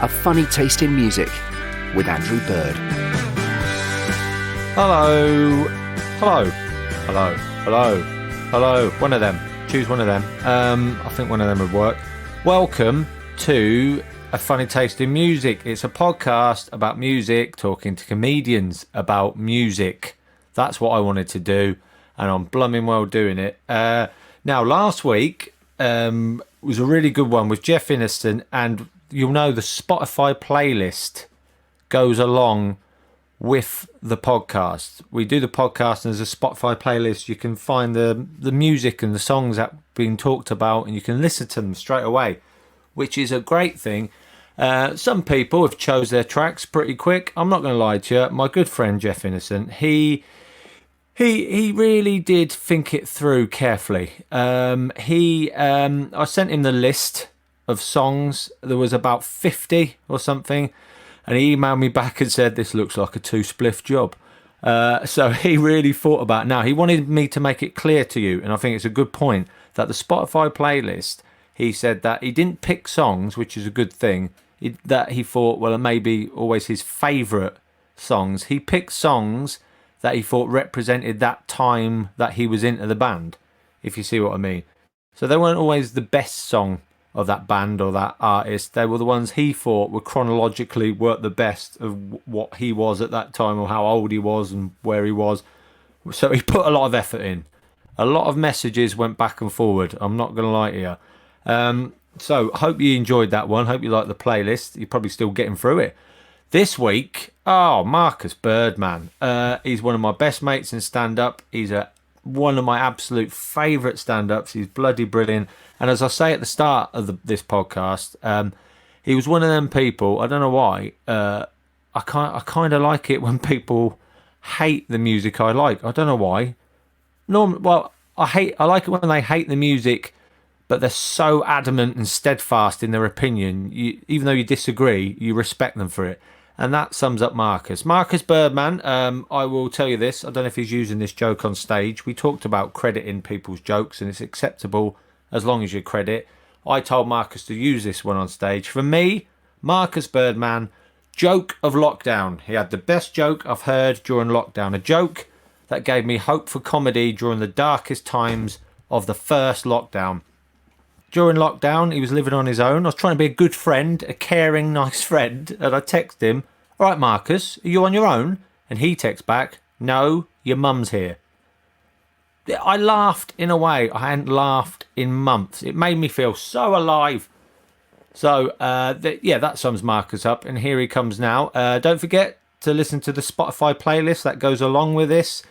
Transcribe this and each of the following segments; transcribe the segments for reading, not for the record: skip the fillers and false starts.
A funny taste in music with Andrew Bird. Hello. One of them. Choose one of them. I think one of them would work. Welcome to A Funny Taste in Music. It's a podcast about music, talking to comedians about music. That's what I wanted to do, and I'm blooming well doing it. Now, last week was a really good one with Jeff Innocent, and you'll know the Spotify playlist goes along with the podcast. We do the podcast, and there's a Spotify playlist. You can find the music and the songs that have been talked about, and you can listen to them straight away, which is a great thing. Some people have chose their tracks pretty quick. I'm not going to lie to you. My good friend Jeff Innocent, he really did think it through carefully. I sent him the list of songs. There was about 50 or something, and he emailed me back and said, this looks like a two-spliff job. So he really thought about it. Now, he wanted me to make it clear to you, and I think it's a good point, that the Spotify playlist, he said that he didn't pick songs, which is a good thing, that he thought, well, maybe always his favourite songs. He picked songs that he thought represented that time that he was into the band, if you see what I mean. So they weren't always the best song of that band or that artist. They were the ones he thought were chronologically worked the best of what he was at that time, or how old he was and where he was. So he put a lot of effort in. A lot of messages went back and forward. I'm not going to lie to you. So hope you enjoyed that one. Hope you like the playlist. You're probably still getting through it. This week, Markus Birdman. He's one of my best mates in stand-up. He's one of my absolute favourite stand-ups. He's bloody brilliant. And as I say at the start of this podcast, he was one of them people, I don't know why, I kind of like it when people hate the music I like. I don't know why. I like it when they hate the music, but they're so adamant and steadfast in their opinion. Even though you disagree, you respect them for it. And that sums up Markus. Markus Birdman, I will tell you this. I don't know if he's using this joke on stage. We talked about crediting people's jokes, and it's acceptable as long as you credit. I told Markus to use this one on stage. For me, Markus Birdman, joke of lockdown. He had the best joke I've heard during lockdown. A joke that gave me hope for comedy during the darkest times of the first lockdown. During lockdown, he was living on his own. I was trying to be a good friend, a caring, nice friend. And I texted him, all right, Markus, are you on your own? And he texts back, no, your mum's here. I laughed in a way I hadn't laughed in months. It made me feel so alive. So, that sums Markus up. And here he comes now. Don't forget to listen to the Spotify playlist that goes along with this.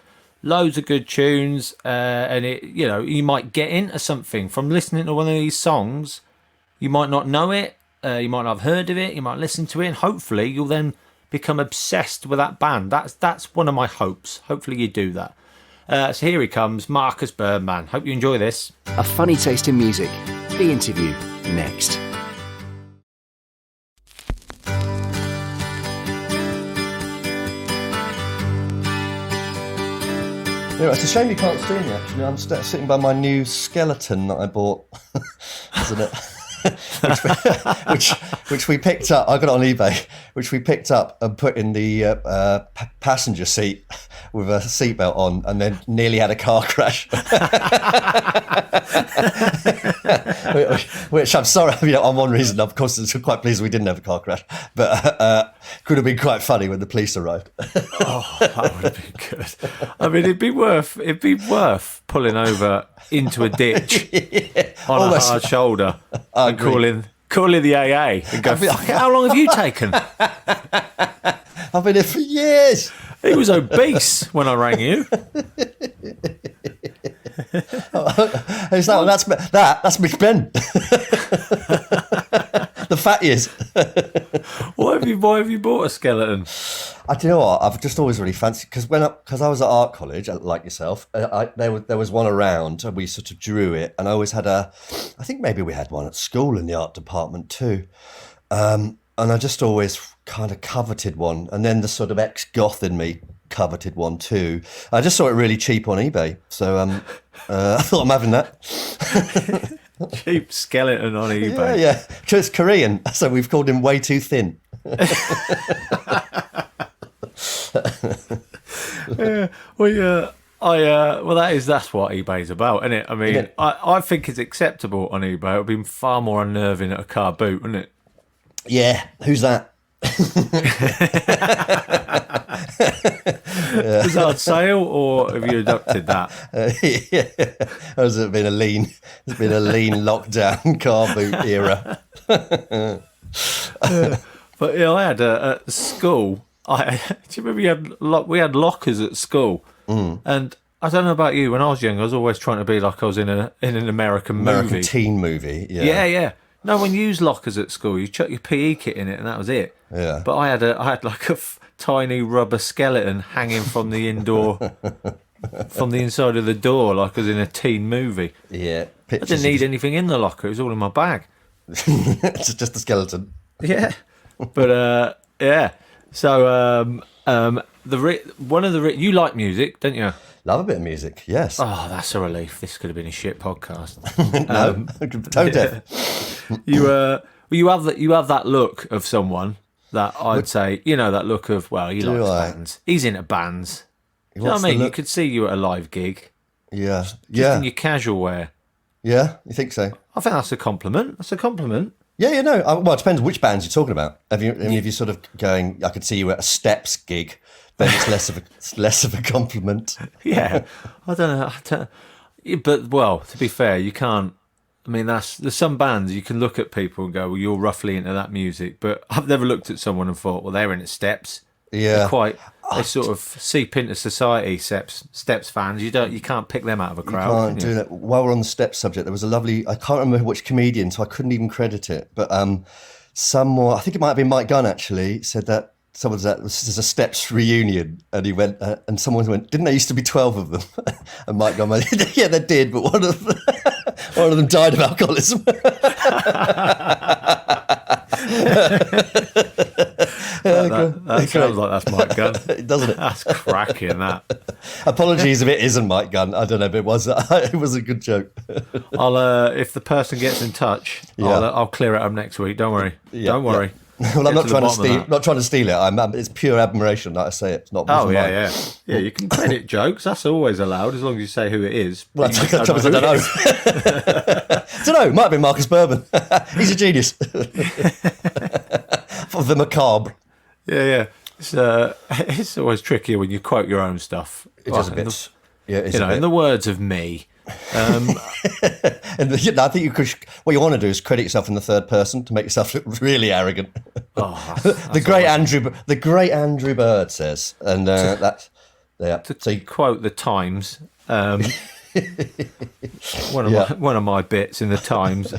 Loads of good tunes, and you might get into something from listening to one of these songs. You might not know it, you might not have heard of it, you might listen to it, and hopefully you'll then become obsessed with that band. That's one of my hopes. Hopefully you do that. So here he comes, Markus Birdman. Hope you enjoy this. A funny taste in music. The interview next. It's a shame you can't see me, actually. I'm sitting by my new skeleton that I bought, isn't it? which we picked up. I got it on eBay. Which we picked up and put in the passenger seat with a seatbelt on, and then nearly had a car crash. which I'm sorry. On one reason, of course, I'm quite pleased we didn't have a car crash, but could have been quite funny when the police arrived. Oh, that would have been good. I mean, it'd be worth pulling over into a ditch on a hard shoulder and calling the AA and go, how long have you taken? I've been here for years. He was obese when I rang you. It's like, that's Mick Ben. The fat years. Why have you bought a skeleton? Do you know what? I've just always really fancied, because I was at art college, like yourself. There was one around, and we sort of drew it. And I always had I think maybe we had one at school in the art department too. And I just always kind of coveted one. And then the sort of ex-goth in me coveted one too. I just saw it really cheap on eBay, so I thought I'm having that. Cheap skeleton on eBay. Yeah. Just Korean, so we've called him Way Too Thin. Yeah. Well, that's what eBay's about, isn't it? I mean, I think it's acceptable on eBay. It would be far more unnerving at a car boot, wouldn't it? Yeah. Who's that? Was that on sale, or have you adopted that? Yeah. Has it been a lean lockdown car boot era? But I had at school. Do you remember we had lockers at school? And I don't know about you. When I was young, I was always trying to be like I was in an American movie, teen movie. Yeah. No one used lockers at school. You chuck your PE kit in it, and that was it. Yeah. But I had like a tiny rubber skeleton hanging from the from the inside of the door, like I was in a teen movie. Yeah. I didn't need anything in the locker. It was all in my bag. It's just a skeleton. Yeah. But yeah. So you like music, don't you? Love a bit of music, yes. Oh, that's a relief. This could have been a shit podcast. No, tone deaf. You have that look of someone that I'd say, that look of, well, he likes bands. He's into bands. You know what I mean? You could see you at a live gig. Yeah. Just in your casual wear. Yeah, you think so? I think that's a compliment. Yeah, well, it depends which bands you're talking about. If you're sort of going, I could see you at a Steps gig, then it's less of a compliment. Yeah, I don't know. But, well, to be fair, you can't. I mean, there's some bands you can look at people and go, well, you're roughly into that music. But I've never looked at someone and thought, well, they're into Steps. Yeah, they sort of seep into society. Steps fans, you can't pick them out of a crowd. You can't do that. While we're on the Steps subject, there was a lovely, I can't remember which comedian, so I couldn't even credit it. But someone, I think it might have been Mike Gunn actually, said that someone said this is a Steps reunion, and he went, and someone went, didn't there used to be 12 of them? And Mike Gunn went, yeah, they did, but one of them died of alcoholism. That sounds like that's Mike Gunn. Doesn't it? That's cracking, that. Apologies if it isn't Mike Gunn. I don't know if it was. It was a good joke. If the person gets in touch, I'll clear it up next week. Don't worry. Don't worry. Yeah. Well, I'm not trying to steal it. It's pure admiration that I say it. It's not. Yeah. You can credit jokes. That's always allowed as long as you say who it is. Well, I don't know. Don't know. Might have been Markus Birdman. He's a genius. For the macabre. Yeah. It's always trickier when you quote your own stuff. It is a bit. In the words of me. And I think you could. What you want to do is credit yourself in the third person to make yourself look really arrogant. The great Andrew Bird says, and that's to quote the Times. One of my bits in the Times.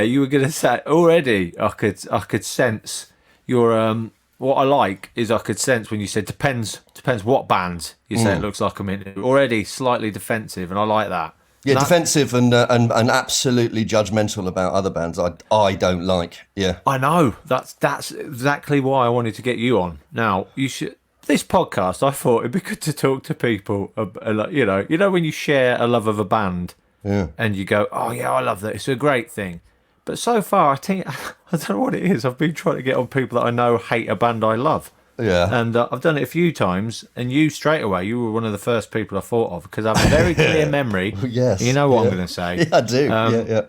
You were going to say already. I could sense your. What I like is I could sense when you said depends what band you say it looks like I'm into. Already slightly defensive, and I like that. Yeah, defensive and absolutely judgmental about other bands I don't like. Yeah, I know. That's exactly why I wanted to get you on. Now this podcast, I thought it'd be good to talk to people. When you share a love of a band, and you go, oh yeah, I love that. It's a great thing. But so far, I think, I don't know what it is. I've been trying to get on people that I know hate a band I love. Yeah. And I've done it a few times. And you, straight away, you were one of the first people I thought of because I have a very clear memory. Yes. You know what I'm going to say. Yeah, I do. Yeah.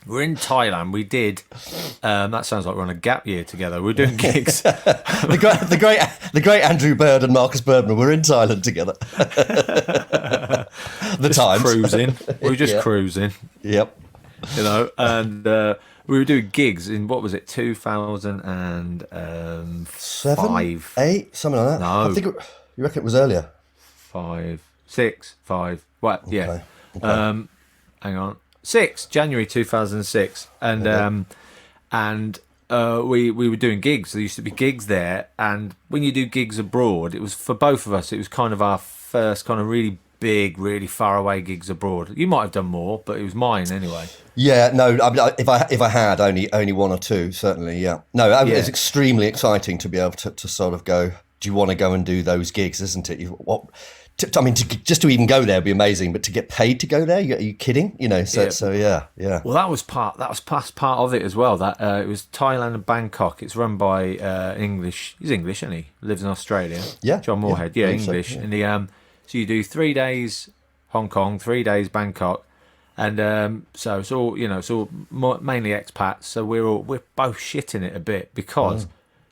We're in Thailand. We did. That sounds like we're on a gap year together. We're doing gigs. the great Andrew Bird and Markus Birdman were in Thailand together. Cruising. We were just cruising. Yep. And we were doing gigs in, what was it, 2005? 8, something like that. No. I think you reckon it was earlier. 5, 6, 5. What? Yeah. Okay. Hang on. 6 January 2006, and we were doing gigs. There used to be gigs there, and when you do gigs abroad, it was for both of us. It was kind of our first kind of really big, really far away gigs abroad. You might have done more, but it was mine anyway. Yeah, no. If I had only one or two, certainly. Yeah. No, it's extremely exciting to be able to sort of go. Do you want to go and do those gigs? Isn't it? just to even go there would be amazing, but to get paid to go there, are you kidding? You know, so yeah. Well, that was part of it as well. That it was Thailand and Bangkok. It's run by English. He's English, isn't he? Lives in Australia. Yeah, John Moorhead. Yeah, English. So, yeah. And he so you do 3 days Hong Kong, 3 days Bangkok, and so it's all mainly expats. So we're both shitting it a bit because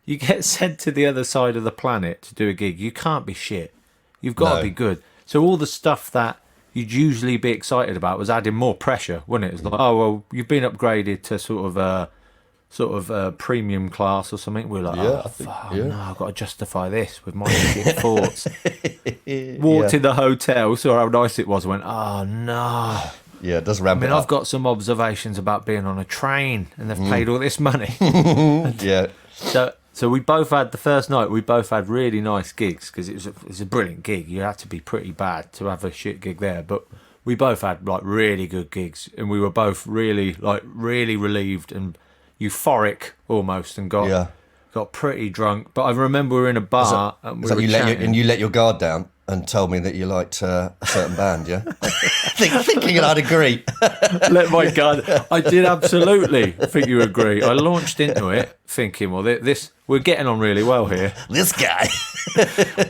you get sent to the other side of the planet to do a gig. You can't be shit. You've got to be good. So all the stuff that you'd usually be excited about was adding more pressure, wasn't it? It's like, oh well, you've been upgraded to sort of premium class or something. We're like, no, I've got to justify this with my shit thoughts. Walked in the hotel, saw how nice it was, went, oh no. Yeah, it does ramp it up. I've got some observations about being on a train and they've paid all this money. Yeah. So we both had, the first night, we both had really nice gigs because it was a brilliant gig. You had to be pretty bad to have a shit gig there. But we both had like really good gigs and we were both really relieved and euphoric almost and got pretty drunk. But I remember we were in a bar and you let your guard down and told me that you liked a certain band, yeah? Thinking I'd agree. Let my guard. I did absolutely think you agree. I launched into it thinking, well, we're getting on really well here. This guy.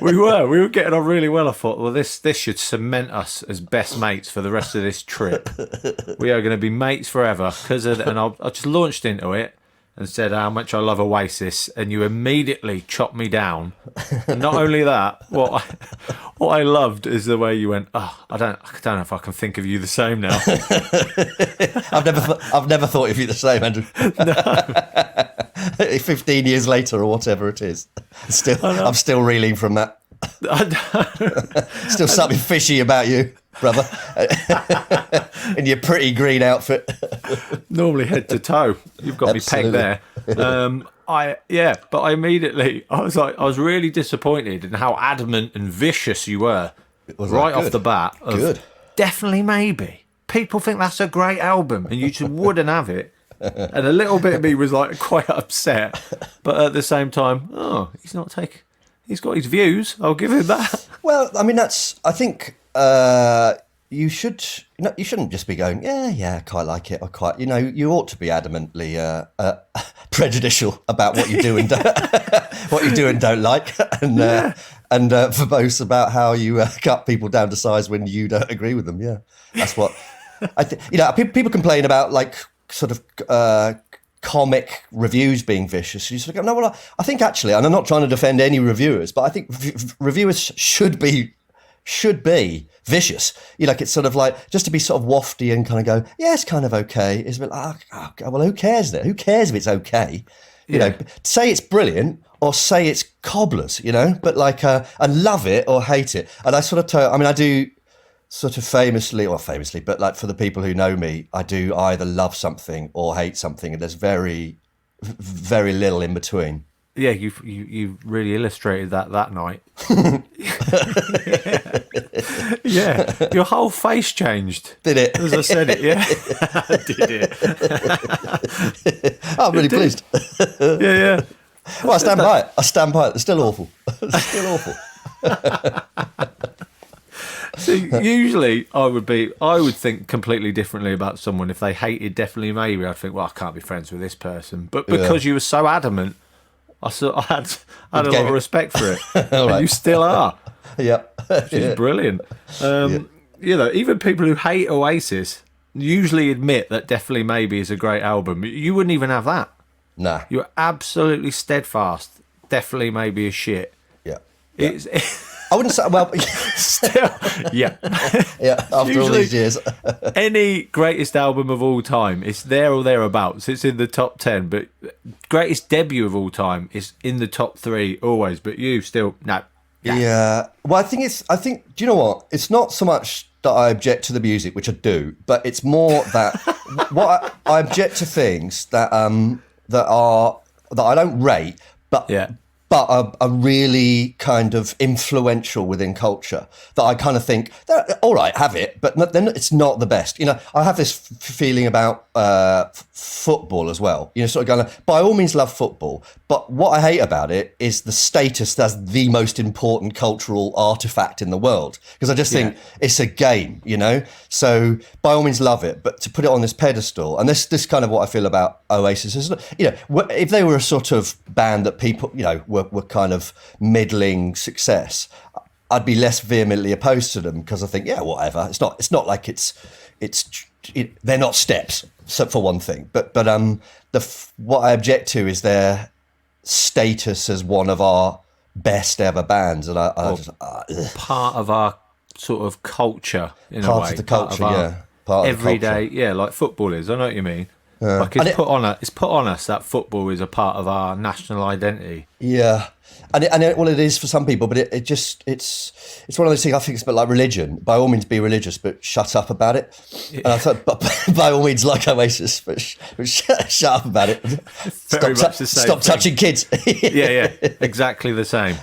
we were getting on really well. I thought, well, this should cement us as best mates for the rest of this trip. We are going to be mates forever. And I just launched into it and said how much I love Oasis, and you immediately chopped me down. And not only that, what I loved is the way you went, oh, I don't know if I can think of you the same now. I've never thought of you the same, Andrew. No. 15 years later or whatever it is, I'm still reeling from that. Still something fishy about you, brother. In your pretty green outfit. Normally head to toe. You've got Absolutely. me pegged there. But I was really disappointed in how adamant and vicious you were off the bat. Good. Definitely maybe. People think that's a great album and you just wouldn't have it. And a little bit of me was like quite upset. But at the same time, he's got his views. I'll give him that. Well, I mean, I think you shouldn't just be going, yeah, I quite like it. You ought to be adamantly prejudicial about what you do and don't like, and verbose about how you cut people down to size when you don't agree with them. Yeah, that's what I think. People complain about like sort of comic reviews being vicious. You sort of go, no, well, I think actually, and I'm not trying to defend any reviewers, but I think reviewers should be vicious. It's sort of like just to be sort of wafty and kind of go, yeah, it's kind of okay. It's a bit like, well, who cares then? Who cares if it's okay? Say it's brilliant or say it's cobblers, but like, and love it or hate it. And I sort of, I do sort of famously, but like for the people who know me, I do either love something or hate something, and there's very, very little in between. Yeah, you really illustrated that night. Yeah, your whole face changed. Did it? As I said it, yeah. Did it? I'm really pleased. Yeah. Well, I stand by it. It's still awful. It's still awful. So usually I would think completely differently about someone. If they hated Definitely Maybe, I'd think, well, I can't be friends with this person. But because you were so adamant, I had a lot of respect for it. And right. You still are. Yeah. Which is brilliant. Even people who hate Oasis usually admit that Definitely Maybe is a great album. You wouldn't even have that. Nah. You're absolutely steadfast. Definitely Maybe is shit. Yeah. I wouldn't say, well... Still, yeah. Yeah, after all these years. Any greatest album of all time, it's there or thereabouts. It's in the top 10, but greatest debut of all time is in the top 3 always, but you still, no. Yeah. Well, I think, do you know what? It's not so much that I object to the music, which I do, but it's more that I object to things that I don't rate, but but are really kind of influential within culture that I kind of think, all right, have it, but then it's not the best. You know, I have this feeling about football as well. You know, sort of going, by all means love football, but what I hate about it is the status as the most important cultural artifact in the world. Because I just think it's a game, you know? So by all means love it, but to put it on this pedestal, and this kind of what I feel about Oasis is, you know, if they were a sort of band that people, you know, were kind of middling success, I'd be less vehemently opposed to them, because I think, yeah, whatever. It's not like they're not Steps, so for one thing. But what I object to is their status as one of our best ever bands, and I just part of our sort of culture in a way. Part of the culture, yeah. Part of everyday, yeah, like football is. I know what you mean. Like it's put on us that football is a part of our national identity. Yeah, and it is for some people, but it's one of those things. I think it's a bit like religion. By all means, be religious, but shut up about it. Yeah. And I thought, but by all means, like Oasis, but shut up about it. Stop touching kids. yeah, exactly the same.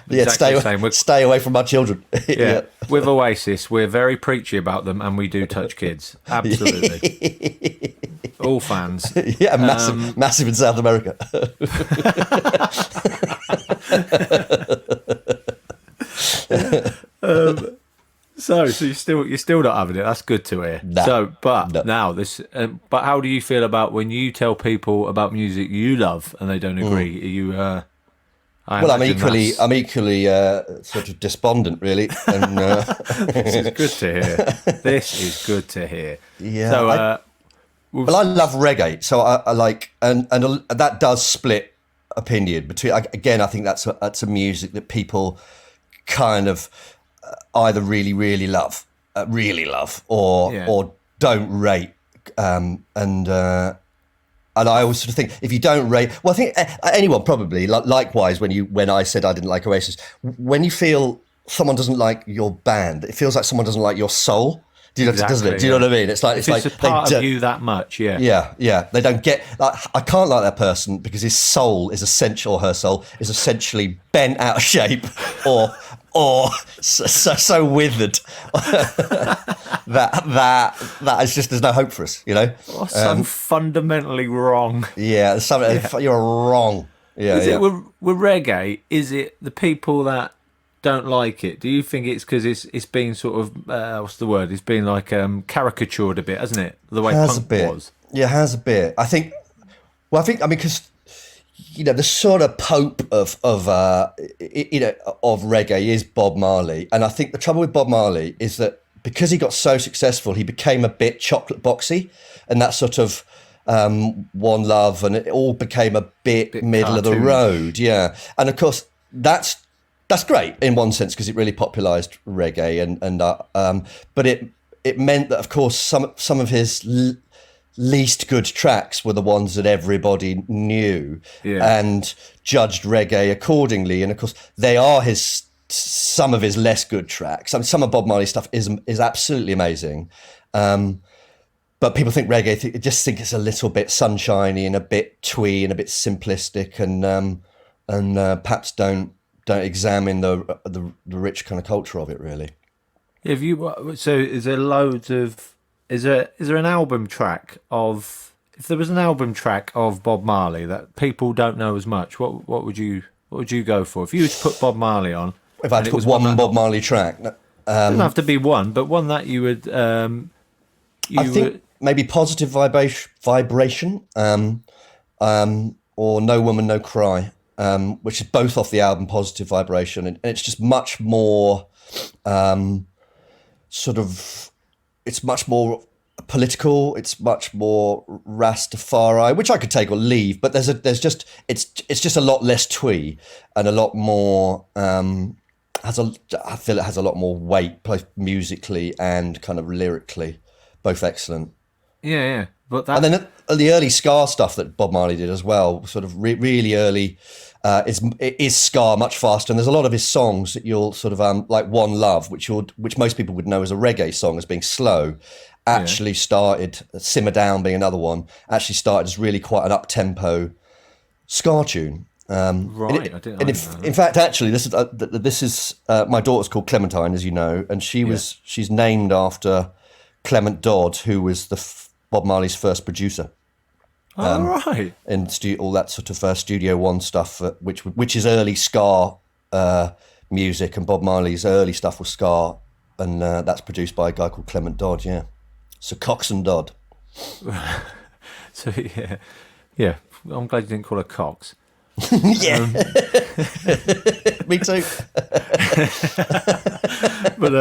Stay away from our children. Yeah, with Oasis, we're very preachy about them, and we do touch kids. Absolutely. All fans. Yeah, massive in South America. So you're still not having it. That's good to hear. No, now this. But how do you feel about when you tell people about music you love and they don't agree? Are you? I'm equally sort of despondent, really. And this is good to hear. This is good to hear. Yeah. So. Well, I love reggae, so I like, and that does split opinion between. Again, I think that's a music that people kind of either really, really love, or don't rate. And I always sort of think, if you don't rate, well, I think anyone probably, likewise, when I said I didn't like Oasis, when you feel someone doesn't like your band, it feels like someone doesn't like your soul. Doesn't it? Do you know what I mean? It's like a part of you that much, yeah. Yeah. They don't get. I can't like that person because his soul is essential, or her soul is essentially bent out of shape, or so withered that is just, there's no hope for us. You know, so fundamentally wrong. Yeah, you're wrong. Yeah. Is it with reggae? Is it the people that don't like it? Do you think it's because it's been sort of what's the word? It's been like caricatured a bit, hasn't it? The way punk was. Yeah, it has a bit. I mean, because you know the sort of pope of reggae is Bob Marley, and I think the trouble with Bob Marley is that because he got so successful, he became a bit chocolate boxy, and that sort of One Love, and it all became a bit middle of the road. Yeah, and of course that's great in one sense because it really popularised reggae, but it meant that of course some of his least good tracks were the ones that everybody knew and judged reggae accordingly. And of course they are some of his less good tracks. I mean, some of Bob Marley's stuff is absolutely amazing, but people think reggae just think it's a little bit sunshiny and a bit twee and a bit simplistic, and perhaps don't examine the rich kind of culture of it, really. So is there loads of is there an album track of, if there was an album track of Bob Marley that people don't know as much, what would you go for if you were to put Bob Marley on? If I had to put one Bob Marley track, it doesn't have to be one, but one that you would maybe Positive Vibration, or No Woman No Cry. Which is both off the album Positive Vibration, and it's just much more it's much more political, it's much more Rastafari, which I could take or leave, but it's just a lot less twee and a lot more I feel it has a lot more weight, both musically and kind of lyrically, both excellent. Yeah. But and then the early ska stuff that Bob Marley did as well, sort of really early, is ska much faster. And there's a lot of his songs that you'll sort of like One Love, which most people would know as a reggae song as being slow, actually started, Simmer Down being another one, actually started as really quite an up-tempo ska tune. Right, I didn't. In fact, actually, this is my daughter's called Clementine, as you know, and she's named after Clement Dodd, who was Bob Marley's first producer. Right. And all that sort of Studio One stuff, which is early ska music, and Bob Marley's early stuff was ska, and that's produced by a guy called Clement Dodd. Yeah, Sir Coxswain Dodd. So yeah. I'm glad you didn't call her Cox. Yeah, me too. But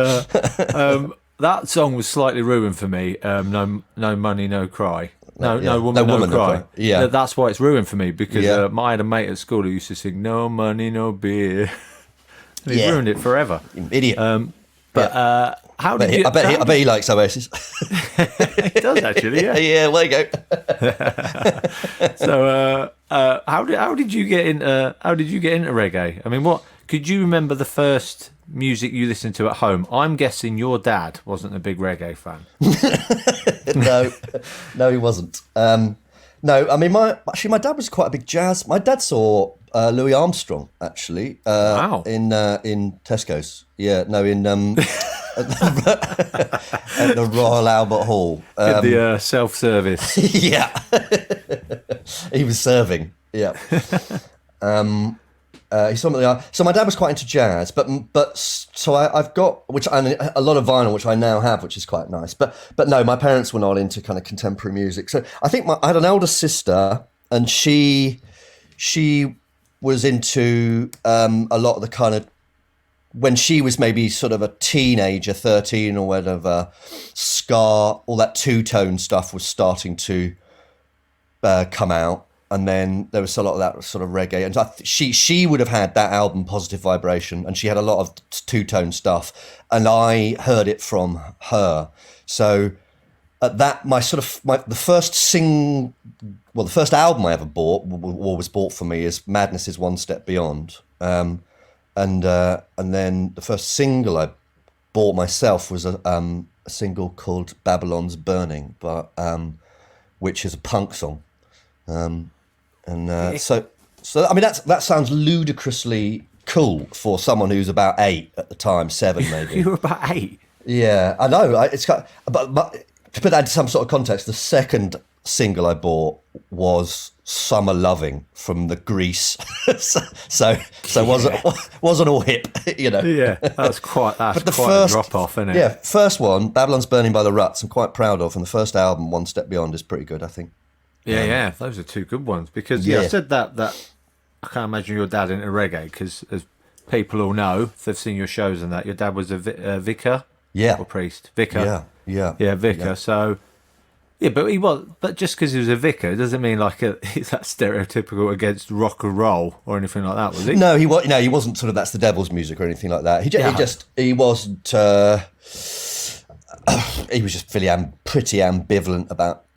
that song was slightly ruined for me. No money, no cry. No woman, no cry. Yeah, that's why it's ruined for me, because I had a mate at school who used to sing "No money, no beer." And he ruined it forever. Idiot. How did you? I bet he likes Oasis. He does actually. Yeah. Yeah. There you go. So, how did you get into reggae? I mean, what could you remember the first music you listened to at home? I'm guessing your dad wasn't a big reggae fan. No, he wasn't. No, I mean, my dad was quite a big jazz. My dad saw Louis Armstrong actually. Wow. In Tesco's. Yeah, no, in at the Royal Albert Hall. In the self-service. Yeah, he was serving. Yeah. He saw me. So my dad was quite into jazz, so I've got a lot of vinyl, which I now have, which is quite nice. But no, my parents were not into kind of contemporary music. So I think I had an older sister, and she was into a lot of the kind of, when she was maybe sort of a teenager, 13 or whatever, ska, all that two-tone stuff was starting to come out. And then there was a lot of that sort of reggae. And she would have had that album, Positive Vibration, and she had a lot of two-tone stuff. And I heard it from her. So at that, the first album I ever bought, or was bought for me, is Madness is One Step Beyond. And then the first single I bought myself was a single called Babylon's Burning, which is a punk song. So I mean, that sounds ludicrously cool for someone who's about 8 at the time, 7 maybe. You were about 8? Yeah, I know. It's got, but to put that into some sort of context, the second single I bought was Summer Loving from the Grease. so wasn't all hip, you know. Yeah, that's quite a drop off, isn't it? Yeah, first one, Babylon's Burning by the Ruts, I'm quite proud of, and the first album, One Step Beyond, is pretty good, I think. Yeah, those are two good ones. Because I said that I can't imagine your dad into reggae, because as people all know, if they've seen your shows and that, your dad was a vicar, or priest, vicar, vicar. Yeah. So but just because he was a vicar doesn't mean he's that stereotypical against rock and roll or anything like that, was he? No, he wasn't sort of that's the devil's music or anything like that. He wasn't. He was just pretty ambivalent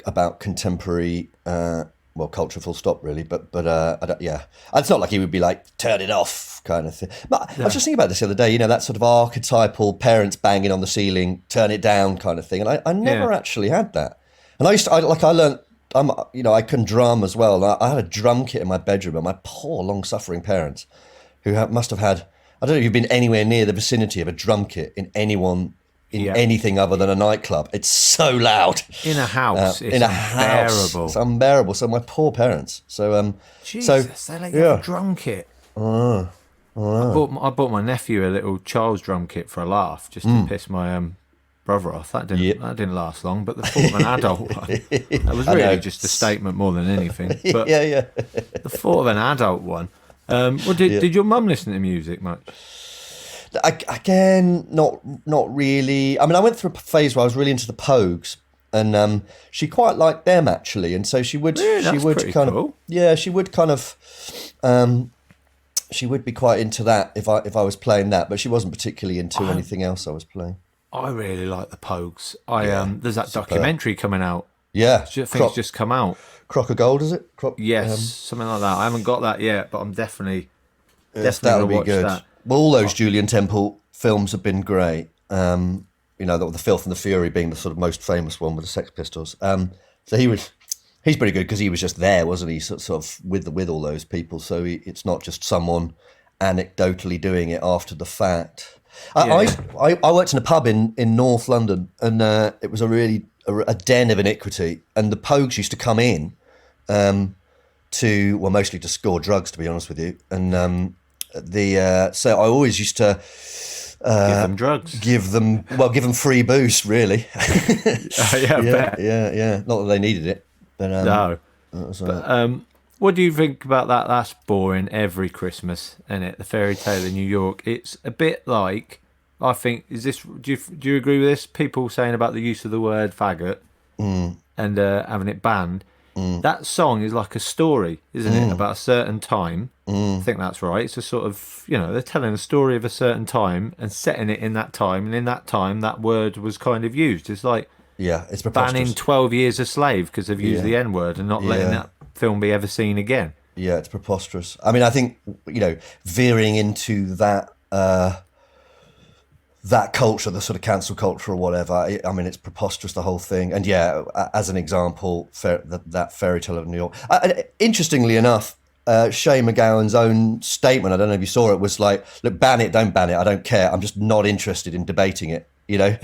about contemporary culture, full stop, really. But it's not like he would be like, turn it off kind of thing. But I was just thinking about this the other day, that sort of archetypal parents banging on the ceiling, turn it down kind of thing. And I never actually had that. And I can drum as well. I had a drum kit in my bedroom, and my poor long-suffering parents, who must have had, I don't know if you've been anywhere near the vicinity of a drum kit in anything other than a nightclub. It's so loud. In a house, it's unbearable. It's unbearable. So my poor parents. So Jesus, they let you have a drum kit. I bought my nephew a little child's drum kit for a laugh, just to piss my brother off. That didn't last long. But the thought of an adult one, that was really just a statement more than anything. But the thought of an adult one. Did your mum listen to music much? Again, not really. I mean, I went through a phase where I was really into the Pogues, and she quite liked them actually, and so she would be quite into that if I was playing that, but she wasn't particularly into anything else I was playing. I really like the Pogues. There's that documentary coming out. Yeah, I think it's just come out. Crock of Gold, is it? Yes, something like that. I haven't got that yet, but I'm definitely that'll be watch good. That. Well, all those Julian Temple films have been great. The Filth and the Fury being the sort of most famous one with the Sex Pistols. So he He's pretty good because he was just there, wasn't he? Sort of with all those people. So it's not just someone anecdotally doing it after the fact. I worked in a pub in North London, and it was a den of iniquity. And the Pogues used to come in mostly to score drugs, to be honest with you. And so I always used to give them drugs, give them free booze, really. Yeah. Not that they needed it. But, no. What do you think about that? That's boring every Christmas, isn't it? The fairy tale in New York. It's a bit like, I think, do you agree with this? People saying about the use of the word faggot and having it banned. That song is like a story, isn't it? About a certain time. I think that's right. It's a sort of, they're telling a story of a certain time and setting it in that time. And in that time, that word was kind of used. It's like, yeah, it's preposterous. Banning 12 Years a Slave because they've used the N-word and not letting that film be ever seen again. Yeah, it's preposterous. I mean, I think, veering into that that culture, the sort of cancel culture or whatever, I mean, it's preposterous, the whole thing. And yeah, as an example, that fairy tale of New York. Interestingly enough, Shane MacGowan's own statement, I don't know if you saw it, was like, look, ban it, don't ban it, I don't care. I'm just not interested in debating it. I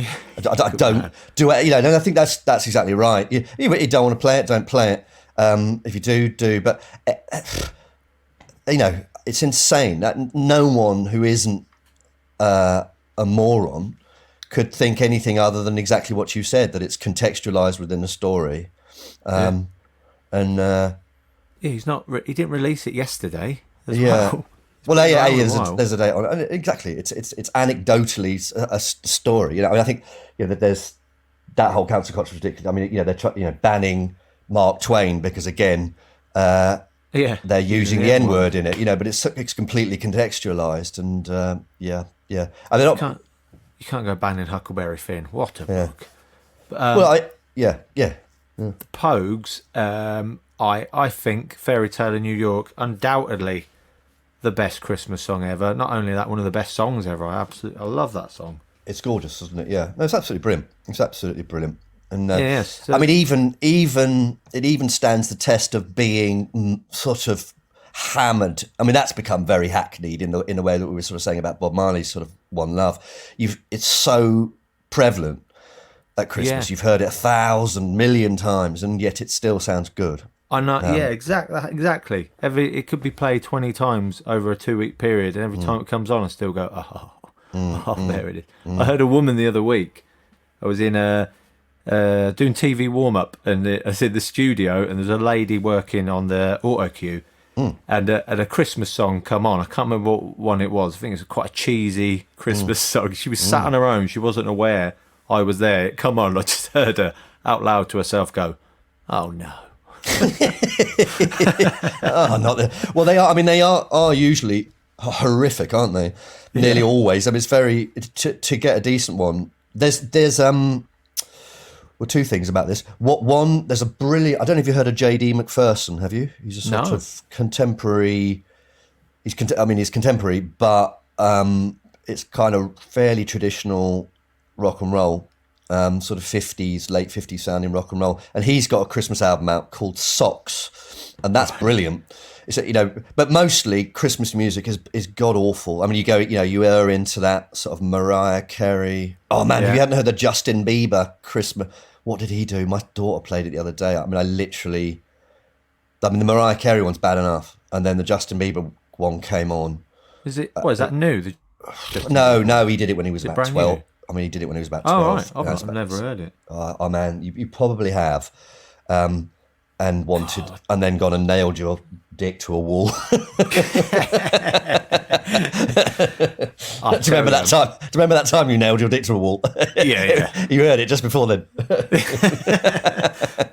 don't do it. And I think that's exactly right. If you don't want to play it, don't play it. If you do. But it's insane that no one who isn't a moron could think anything other than exactly what you said. That it's contextualized within the story, and he's not. He didn't release it yesterday. Well. Well, there's a date on it. Exactly, it's anecdotally a story. I think that there's that whole cancel culture is ridiculous. I mean, they're banning Mark Twain because again, they're using the N word in it. But it's completely contextualized and and they're not. You can't go banning Huckleberry Finn. What a book. The Pogues. I think Fairy Tale in New York undoubtedly the best Christmas song ever. Not only that, one of the best songs ever. I love that song. It's gorgeous, isn't it? Yeah, no, it's absolutely brilliant. It's absolutely brilliant. And yes, I mean, even it stands the test of being sort of hammered. I mean, that's become very hackneyed in the way that we were sort of saying about Bob Marley's sort of One Love. It's so prevalent at Christmas. You've heard it 1,000 million times, and yet it still sounds good. I know, exactly. It could be played 20 times over a 2-week period, and every time it comes on, I still go, there it is. I heard a woman the other week. I was in doing TV warm-up, and I was in the studio, and there's a lady working on the auto cue, and a Christmas song come on. I can't remember what one it was. I think it was quite a cheesy Christmas song. She was sat on her own. She wasn't aware I was there. It come on. I just heard her out loud to herself go, "Oh no." Well, they are. I mean, they are usually horrific, aren't they? Nearly always. I mean, it's very to get a decent one. There's two things about this. There's a brilliant. I don't know if you heard of J.D. McPherson. Have you? He's a sort of contemporary. He's contemporary, but it's kind of fairly traditional rock and roll. Sort of 50s, late 50s sounding rock and roll, and he's got a Christmas album out called Socks, and that's brilliant. It's but mostly Christmas music is god awful. I mean, you are into that sort of Mariah Carey. Oh man, if you hadn't heard the Justin Bieber Christmas, what did he do? My daughter played it the other day. I mean, the Mariah Carey one's bad enough, and then the Justin Bieber one came on. Is it? What is that new? No, he did it when he was about 12. New? I mean, he did it when he was about 12. Oh, right. I've never heard it. Oh, man, you probably have. And and then gone and nailed your dick to a wall. Do you remember that time? Do you remember that time you nailed your dick to a wall? Yeah. You heard it just before then.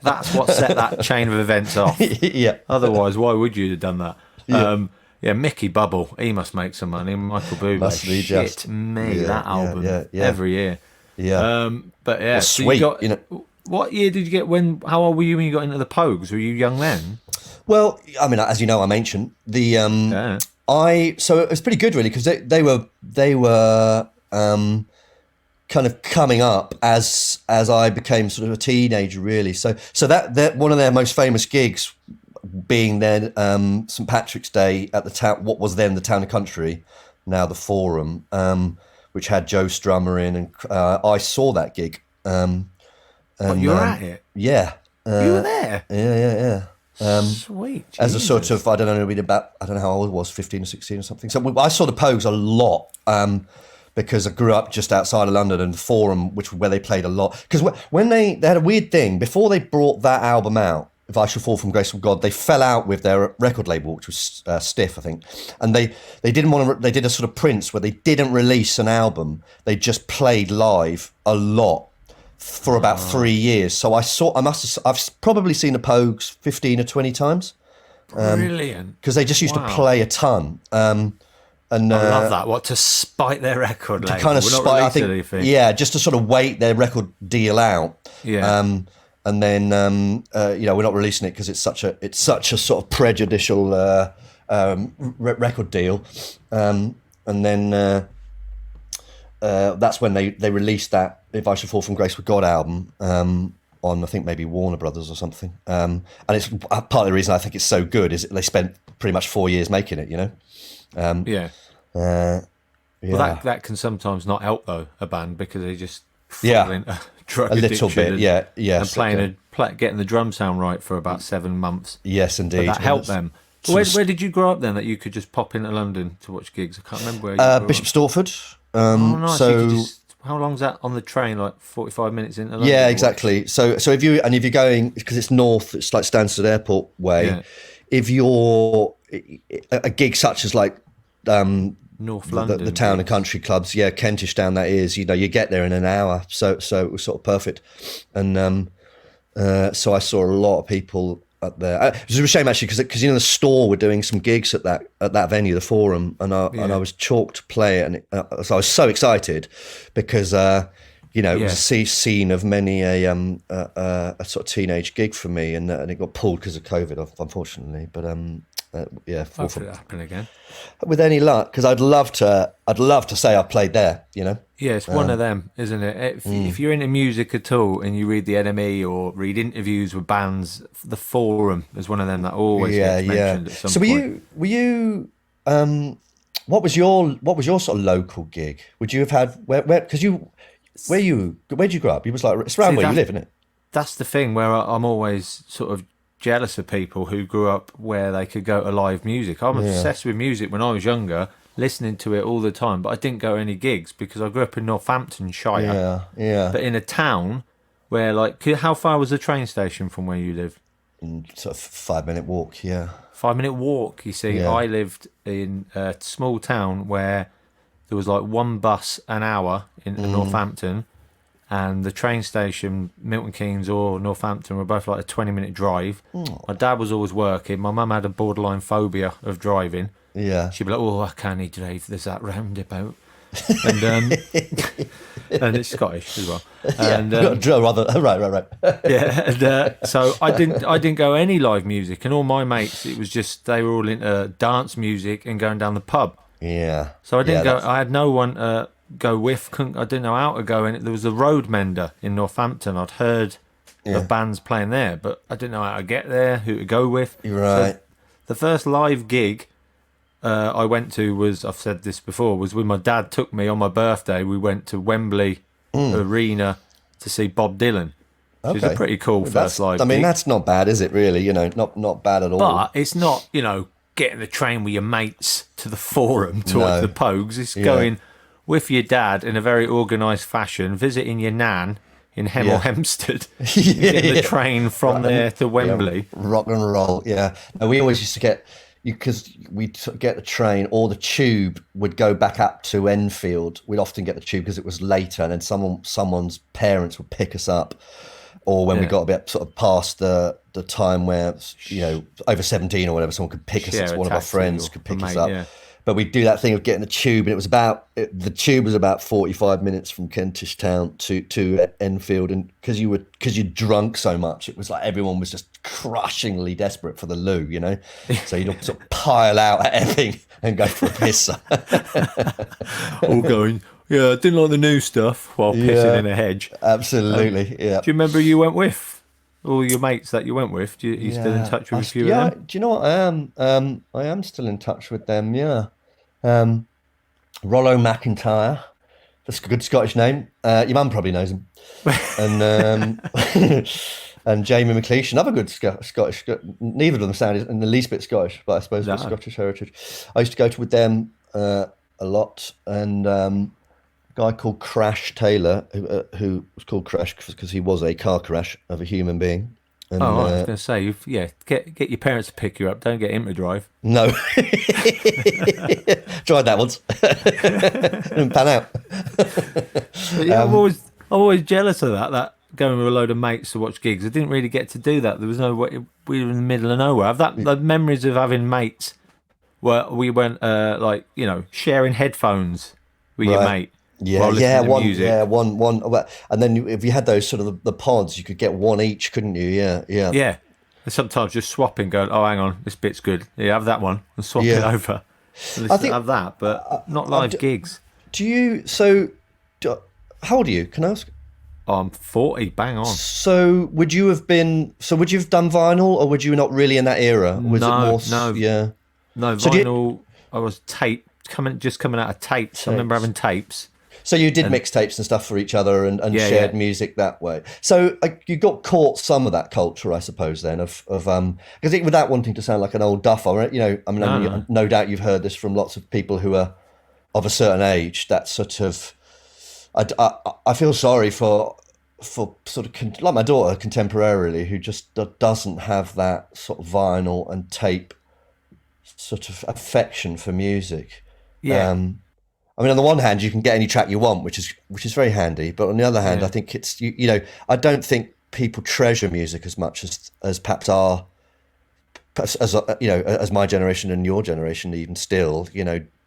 That's what set that chain of events off. Yeah. Otherwise, why would you have done that? Yeah. Mickey Bubble, he must make some money. Michael Bublé, that album every year. Yeah. But yeah, well, sweet. So what year did you get? How old were you when you got into the Pogues? Were you young then? Well, I mean, as you know, I'm ancient. So it was pretty good, really, because they were kind of coming up as I became sort of a teenager, really. So that one of their most famous gigs being then St Patrick's Day at the town, what was then the Town and Country, now the Forum, which had Joe Strummer in, and I saw that gig. And you were at it? Yeah. You were there? Yeah. Sweet. Jesus. As a sort of, I don't know how old I was, 15 or 16 or something. So I saw the Pogues a lot because I grew up just outside of London, and the Forum, where they played a lot. Because when they had a weird thing, before they brought that album out, If I Shall Fall From Grace From God, they fell out with their record label, which was Stiff, I think. And they didn't want to, they did a sort of Prince where they didn't release an album. They just played live a lot for about 3 years. So I've probably seen the Pogues 15 or 20 times. Brilliant. Because they just used to play a ton. And I love that. What, to spite their record label? Kind of spite, I think. Anything. Yeah, just to sort of wait their record deal out. Yeah. And then we're not releasing it because it's such a sort of prejudicial record deal. And then that's when they released that If I Shall Fall From Grace With God album on, I think, maybe Warner Brothers or something. And it's part of the reason I think it's so good is they spent pretty much 4 years making it, you know? Yeah. Well, that can sometimes not help, though, a band, because they just fall into drug a little bit, and getting the drum sound right for about 7 months. Yes, indeed. But that helped them. Where did you grow up then, that you could just pop into London to watch gigs? I can't remember where you grew Bishop up. Stortford. Nice. So how long's that on the train? Like 45 minutes into London? Yeah, exactly. So if you're going, because it's north, it's like Stansted Airport way. Yeah. If you're a gig such as like North London, the Town and Country clubs, Kentish Town, that is, you get there in an hour. So it was sort of perfect. And so I saw a lot of people up there. It was a shame actually because the Store were doing some gigs at that venue, the Forum, and I was chalked to play it, and so I was so excited because it was a scene of many a sort of teenage gig for me, and it got pulled because of COVID, unfortunately. But hopefully it'll happen again with any luck, because I'd love to say I played there, you know. Yeah, it's one of them, isn't it? If you're into music at all and you read the NME or read interviews with bands, the Forum is one of them that always gets mentioned at some point. So were you what was your sort of local gig? Would you have had where'd you grow up? You was like, it's around where you live, isn't it? That's the thing where I'm always sort of jealous of people who grew up where they could go to live music. I'm obsessed with music when I was younger, listening to it all the time, but I didn't go to any gigs because I grew up in Northamptonshire. Yeah. But in a town where, like, how far was the train station from where you live? Sort of 5-minute walk, yeah. 5-minute walk, you see. Yeah. I lived in a small town where there was like one bus an hour in Northampton, and the train station, Milton Keynes or Northampton, were both like a 20-minute drive. My dad was always working. My mum had a borderline phobia of driving. Yeah. She'd be like, I can't drive, there's that roundabout. And it's Scottish as well. And right. Yeah, and so I didn't go any live music, and all my mates, it was just they were all into dance music and going down the pub. Yeah. So I didn't go. I had no one to go with. I didn't know how to go in. There was a Road Mender in Northampton. I'd heard of bands playing there, but I didn't know how to get there, who to go with. You're right. So the first live gig I went to was, I've said this before, was when my dad took me on my birthday. We went to Wembley Arena to see Bob Dylan. Which is a pretty cool first live gig. That's not bad, is it, really? You know, not bad at all. But it's not, getting the train with your mates to the Forum to watch the Pogues. It's going with your dad in a very organised fashion, visiting your nan in Hemel Hempstead, getting the train from there to Wembley. Rock and roll, yeah. And we always used to get... because we'd get the train or the tube would go back up to Enfield. We'd often get the tube because it was later, and then someone's parents would pick us up, or when we got a bit sort of past the time where, over 17 or whatever, someone could pick us up, one of our friends could pick us up. Yeah. But we'd do that thing of getting the tube, and it was the tube was about 45 minutes from Kentish Town to Enfield, and because you'd drunk so much, it was like everyone was just crushingly desperate for the loo, so you'd sort of pile out at Epping and go for a piss. All going, Yeah, I didn't like the new stuff while pissing in a hedge. Absolutely, yeah. Do you remember who you went with? All your mates that you went with? Are you still in touch with a few of them? Do you know what I am? I am still in touch with them. Yeah. Rollo McIntyre. That's a good Scottish name. Your mum probably knows him. And and Jamie McLeish, another good Scottish. Neither of them sound in the least bit Scottish, but I suppose they're Scottish heritage. I used to go with them a lot, and a guy called Crash Taylor, who was called Crash because he was a car crash of a human being. And, I was going to say, get your parents to pick you up. Don't get him to drive. No. Tried that once. Didn't pan out. I'm always jealous of that going with a load of mates to watch gigs. I didn't really get to do that. There was no way, we were in the middle of nowhere. The memories of having mates where we went sharing headphones with your mate. One. And then if you had those sort of the pods, you could get one each, couldn't you? Yeah. Yeah. And sometimes just swapping, going, oh, hang on, this bit's good. Yeah, have that one, and swap it over. I think have that, but not live gigs. How old are you? Can I ask? Oh, I'm 40, bang on. So would you have done vinyl, or would you not really in that era? Was it more? No, yeah. No, vinyl. I was coming out of tapes. I remember having tapes. So you did mixtapes and stuff for each other and shared music that way. So you got caught some of that culture, I suppose, then, because without wanting to sound like an old duffer, no doubt you've heard this from lots of people who are of a certain age. That sort of, I feel sorry for sort of like my daughter contemporarily, who just doesn't have that sort of vinyl and tape sort of affection for music. Yeah. I mean, on the one hand, you can get any track you want, which is very handy. But on the other hand, I think it's I don't think people treasure music as much as perhaps as my generation and your generation even still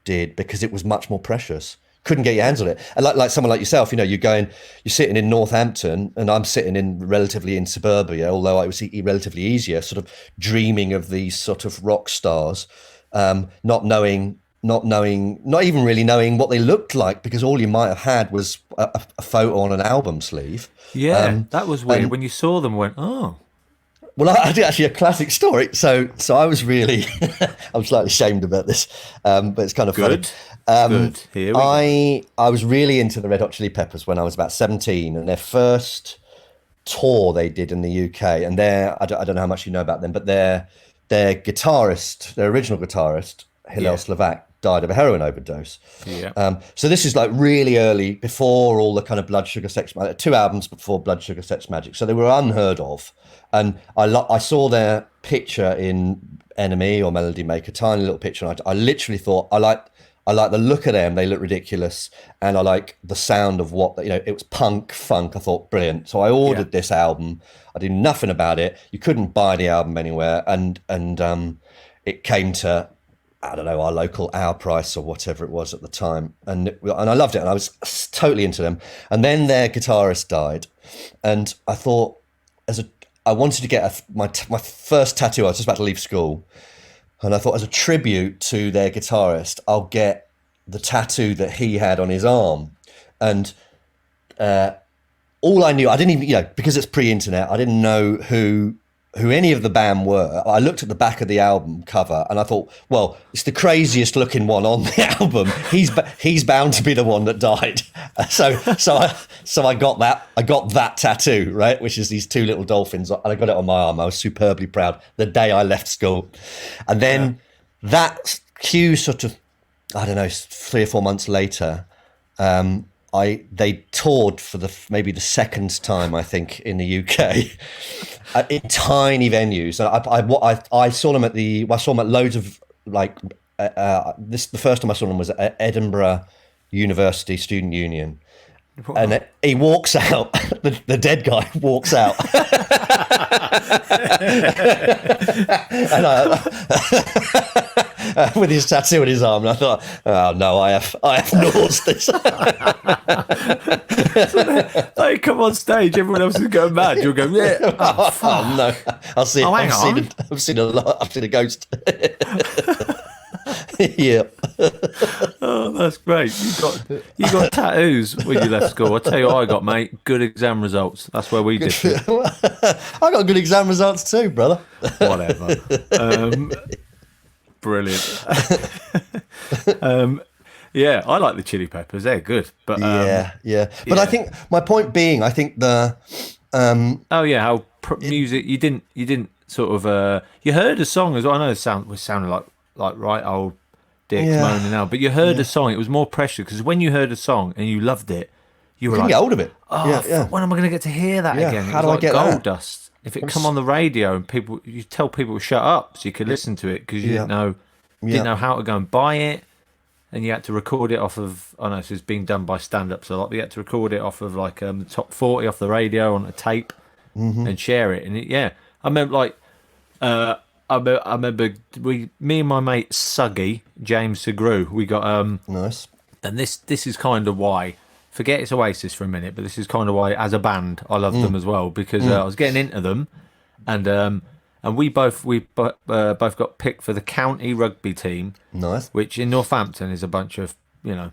did, because it was much more precious. Couldn't get your hands on it. And like someone like yourself, you're sitting in Northampton, and I'm sitting relatively in suburbia, although it was relatively easier, sort of dreaming of these sort of rock stars, not even really knowing what they looked like, because all you might have had was a photo on an album sleeve. Yeah, that was weird. When you saw them, went, oh. Well, I did actually a classic story. So I was really, I'm slightly ashamed about this, but it's kind of funny. Good. Here we go. I was really into the Red Hot Chili Peppers when I was about 17, and their first tour they did in the UK, and I don't know how much you know about them, but their guitarist, their original guitarist, Hillel Slovak, died of a heroin overdose. Yeah. So this is like really early, before all the kind of Blood Sugar Sex Magic, 2 albums before Blood Sugar Sex Magic. So they were unheard of. And I saw their picture in Enemy or Melody Maker, tiny little picture. And I literally thought, I like the look of them. They look ridiculous. And I like the sound of it was punk, funk. I thought, brilliant. So I ordered this album. I did nothing about it. You couldn't buy the album anywhere. And it came to, I don't know, our local Our Price or whatever it was at the time. And I loved it. And I was totally into them. And then their guitarist died. And I thought, I wanted to get my first tattoo. I was just about to leave school. And I thought, as a tribute to their guitarist, I'll get the tattoo that he had on his arm. And all I knew, I didn't even, because it's pre-internet, I didn't know who any of the band were. I looked at the back of the album cover and I thought, well, it's the craziest looking one on the album. He's bound to be the one that died. So I got that. I got that tattoo, right, which is these 2 little dolphins, and I got it on my arm. I was superbly proud the day I left school. And then that cue sort of, I don't know, 3 or 4 months later, they toured for maybe the second time, I think, in the UK, in tiny venues. And I saw them at loads of the first time I saw them was at Edinburgh University Student Union. And he walks out, the dead guy walks out. And with his tattoo on his arm, and I thought, oh no, I have nosed this. So they come on stage, everyone else is going mad. You're going, yeah. Oh no, I've seen a ghost. Yeah. Oh, that's great. You got tattoos when you left school. I tell you what I got, mate. Good exam results. That's where we did it. I got good exam results too, brother. Whatever. Brilliant. Yeah, I like the Chili Peppers. They're good. But yeah. But I think my point being, I think the how music you didn't sort of you heard a song as well. I know we're sounding like right old dicks moaning now, but you heard a song. It was more pressure because when you heard a song and you loved it, you were like, get hold of it. When am I going to get to hear that again? How do I get gold that? dust. If it come on the radio and you tell people to shut up so you could listen to it because you didn't know how to go and buy it, and you had to record it off of. I know, so it's being done by stand-ups a lot. But you had to record it off of like the top 40 off the radio on a tape and share it. And I remember I remember me and my mate Suggy James Segru. We got nice. And this is kind of why. Forget it's Oasis for a minute, but this is kind of why, as a band, I love them as well because I was getting into them, and we both got picked for the county rugby team. Nice. Which in Northampton is a bunch of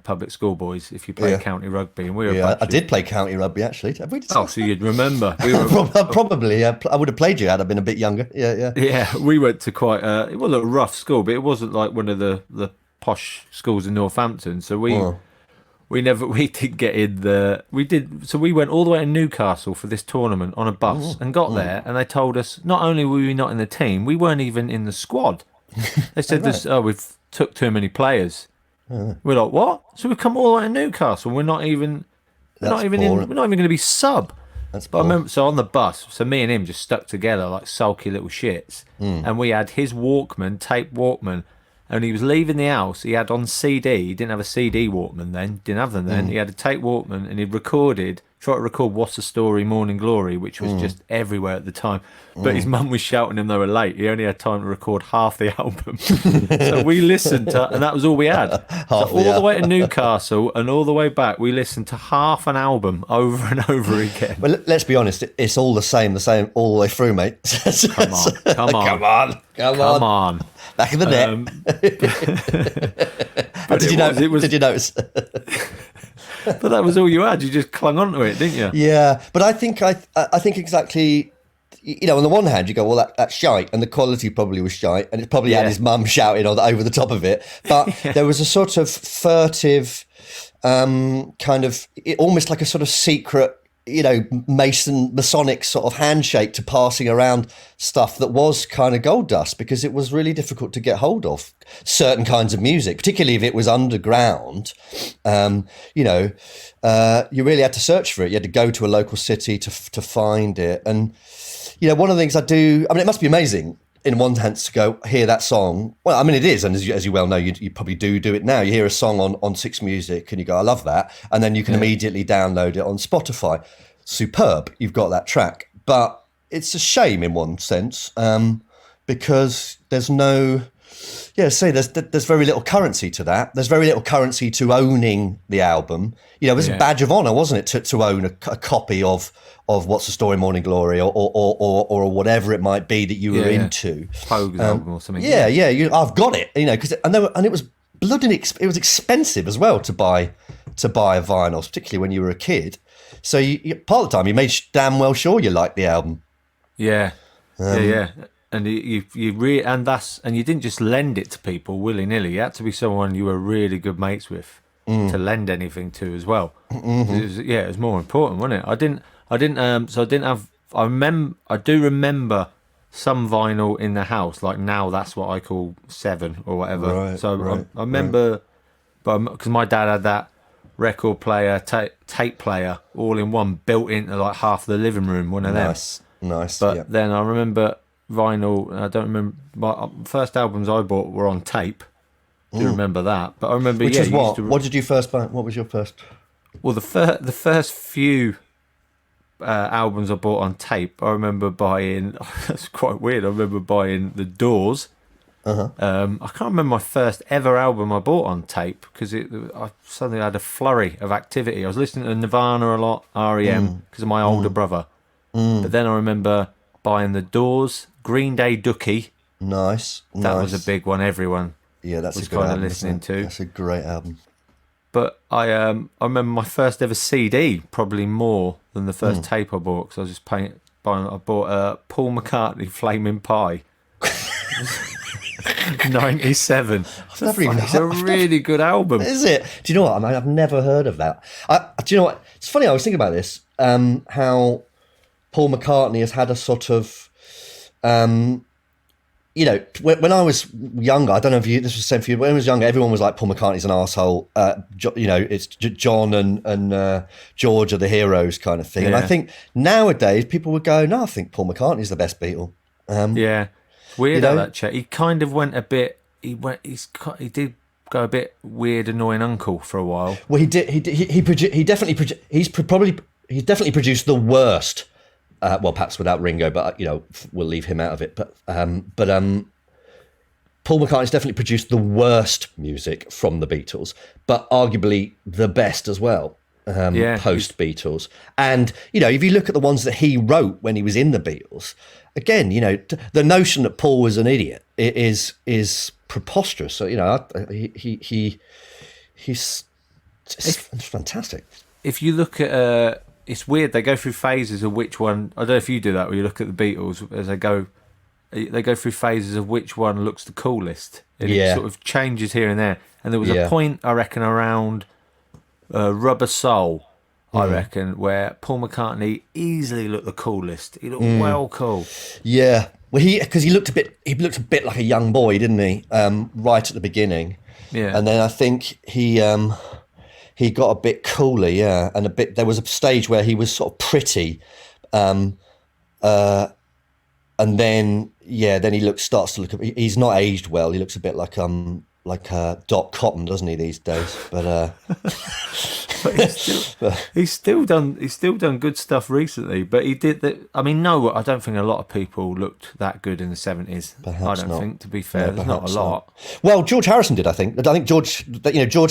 public school boys. If you play county rugby, and we were. I did play county rugby actually. Have we so you'd remember. We were probably. I would have played you had I been a bit younger. Yeah. Yeah, we went to quite. It wasn't a rough school, but it wasn't like one of the posh schools in Northampton. So we didn't get in so we went all the way to Newcastle for this tournament on a bus and got there, and they told us not only were we not in the team, we weren't even in the squad. They said we've took too many players. We're like, what? So we've come all the way to Newcastle, we're not even going to be sub. But I remember, so on the bus, so me and him just stuck together like sulky little shits, and we had his tape Walkman. And he was leaving the house. He had on CD. He didn't have a CD Walkman then. Didn't have them then. He had a tape Walkman, and he'd tried to record "What's the Story, Morning Glory," which was just everywhere at the time. But his mum was shouting him they were late. He only had time to record half the album. So we listened to, and that was all we had. So all the way to Newcastle and all the way back, we listened to half an album over and over again. Well, let's be honest. It's all the same all the way through, mate. Come on. Back in the net. Did you notice? But that was all you had. You just clung onto it, didn't you? Yeah, but I think exactly. On the one hand, you go, well, that's shite, and the quality probably was shite, and it probably had his mum shouting over the top of it. But there was a sort of furtive, kind of almost like a sort of secret, Masonic sort of handshake to passing around stuff that was kind of gold dust because it was really difficult to get hold of certain kinds of music, particularly if it was underground. You really had to search for it. You had to go to a local city to find it. And, one of the things I do, it must be amazing in one sense to go hear that song. Well, it is. And as you well know, you probably do it now. You hear a song on Six Music and you go, I love that. And then you can immediately download it on Spotify. Superb. You've got that track. But it's a shame in one sense because there's there's very little currency to that. There's very little currency to owning the album. It was a badge of honour, wasn't it, to own a copy of What's the Story, Morning Glory, or whatever it might be that you were into. Pogue's album or something. I've got it. And it was it was expensive as well to buy a vinyl, particularly when you were a kid. So part of the time you made damn well sure you liked the album. Yeah. And you didn't just lend it to people willy nilly. You had to be someone you were really good mates with to lend anything to as well. It was more important, wasn't it? I do remember some vinyl in the house. Like now, that's what I call 7 or whatever. Right, I remember, but because my dad had that record player, tape player, all in one, built into like half the living room. One of them. Nice. But then I remember vinyl. I don't remember. My first albums I bought were on tape. I do remember that. But I remember. Which is what? What did you first buy? What was your first? Well, the first few albums I bought on tape, I remember buying. That's quite weird. I remember buying The Doors. I can't remember my first ever album I bought on tape because I suddenly had a flurry of activity. I was listening to Nirvana a lot, REM, because of my older brother. But then I remember buying The Doors, Green Day Dookie. Nice. That was a big one. Everyone Yeah, that's was a good kind of album, listening to. That's a great album. But I remember my first ever CD, probably more than the first tape I bought, because I was just I bought Paul McCartney Flaming Pie. 97. It's a really good album. Is it? Do you know what? I mean, I've never heard of that. Do you know what? It's funny. I was thinking about this. How Paul McCartney has had a sort of, you know, when I was younger, I don't know if this was the same for you. When I was younger, everyone was like, Paul McCartney's an arsehole. You know, it's John and George are the heroes kind of thing. Yeah. And I think nowadays people would go, no, I think Paul McCartney's the best Beatle. Yeah. Weird you know? how that chat. He kind of went a bit. He did go a bit weird, annoying uncle for a while. Well, he definitely produced the worst. Well, perhaps without Ringo, but you know, we'll leave him out of it. But Paul McCartney's definitely produced the worst music from the Beatles, but arguably the best as well. Post Beatles, and you know, if you look at the ones that he wrote when he was in the Beatles, again, you know, the notion that Paul was an idiot is preposterous. So you know, he's fantastic. If you look at it's weird. They go through phases of which one. I don't know if you do that, where you look at the Beatles as they go through phases of which one looks the coolest. And it sort of changes here and there. And there was a point, I reckon, around Rubber Soul, I reckon, where Paul McCartney easily looked the coolest. He looked well cool. Yeah, well, because he looked a bit like a young boy, didn't he? Right at the beginning. Yeah, and then I think he got a bit cooler, yeah, and there was a stage where he was sort of pretty, and then he starts to look. He's not aged well. He looks a bit like Doc Cotton, doesn't he, these days? But he's still done good stuff recently. But he did that. I mean, no, I don't think a lot of people looked that good in the 70s. Perhaps I don't not. think, to be fair, there's not a lot. Not. Well, George Harrison did, I think. I think George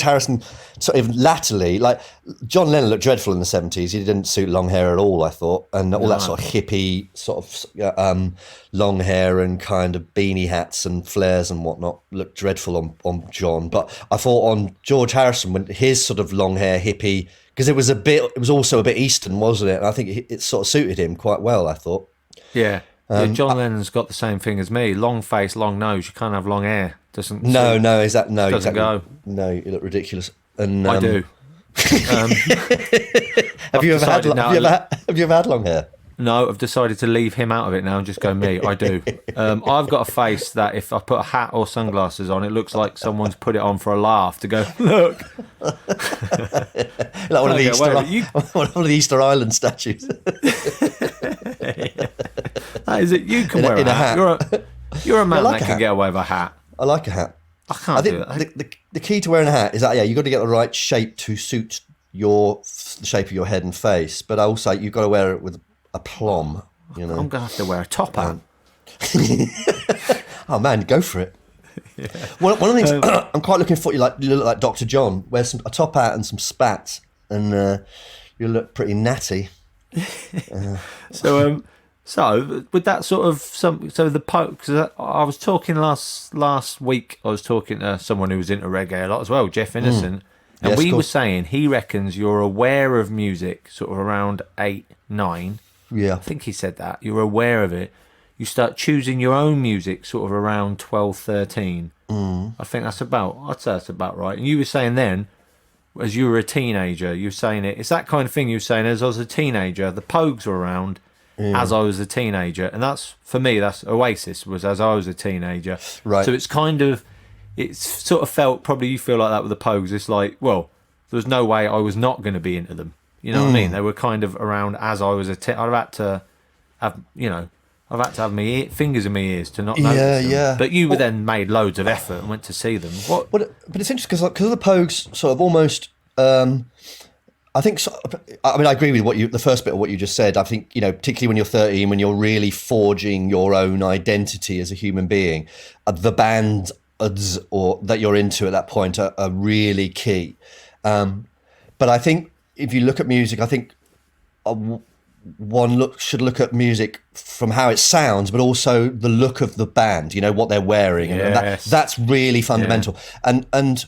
Harrison sort of latterly, like John Lennon looked dreadful in the 70s. He didn't suit long hair at all, I thought, and all that sort of hippie sort of long hair and kind of beanie hats and flares and whatnot looked dreadful on John. But I thought on George Harrison, when his sort of long hair hippie, because it was also a bit Eastern, wasn't it? And I think it sort of suited him quite well, I thought. Yeah. John Lennon's got the same thing as me. Long face, long nose. You can't have long hair. Doesn't go. No, you look ridiculous. And I do. Have you ever had long hair? No, I've decided to leave him out of it now and just go me. I do. I've got a face that if I put a hat or sunglasses on, it looks like someone's put it on for a laugh to go, look. Like one of the Easter Island statues. That is it. You can wear a hat. You're a man that can get away with a hat. I like a hat. I can't do that. The key to wearing a hat is that, you've got to get the right shape to suit the shape of your head and face, but also you've got to wear it with aplomb, you know. I'm going to have to wear a top hat. Oh man, go for it. Yeah. One of the things I'm quite looking for, you look like Dr. John. Wear a top hat and some spats, and you look pretty natty. So with that sort of the Pope, because I was talking last week. I was talking to someone who was into reggae a lot as well, Jeff Innocent, and we were saying he reckons you're aware of music sort of around 8, 9. Yeah, I think he said that you're aware of it. You start choosing your own music sort of around 12, 13. I think I'd say that's about right. And you were saying then, as you were a teenager, you were saying it's that kind of thing you were saying as I was a teenager, the Pogues were around as I was a teenager. And that's, for me, that's Oasis was as I was a teenager. Right. So it's sort of felt, probably you feel like that with the Pogues. It's like, well, there was no way I was not going to be into them. You know what I mean? They were kind of around as I was I've had to have my fingers in my ears to not notice them. Yeah. But you then made loads of effort and went to see them. But it's interesting because the Pogues sort of almost. I think. I mean, I agree with the first bit of what you just said. I think, particularly when you're 13, when you're really forging your own identity as a human being, the bands or that you're into at that point are really key. But I think if you look at music, I think one should look at music from how it sounds, but also the look of the band. You know, what they're wearing, and that's really fundamental. And it's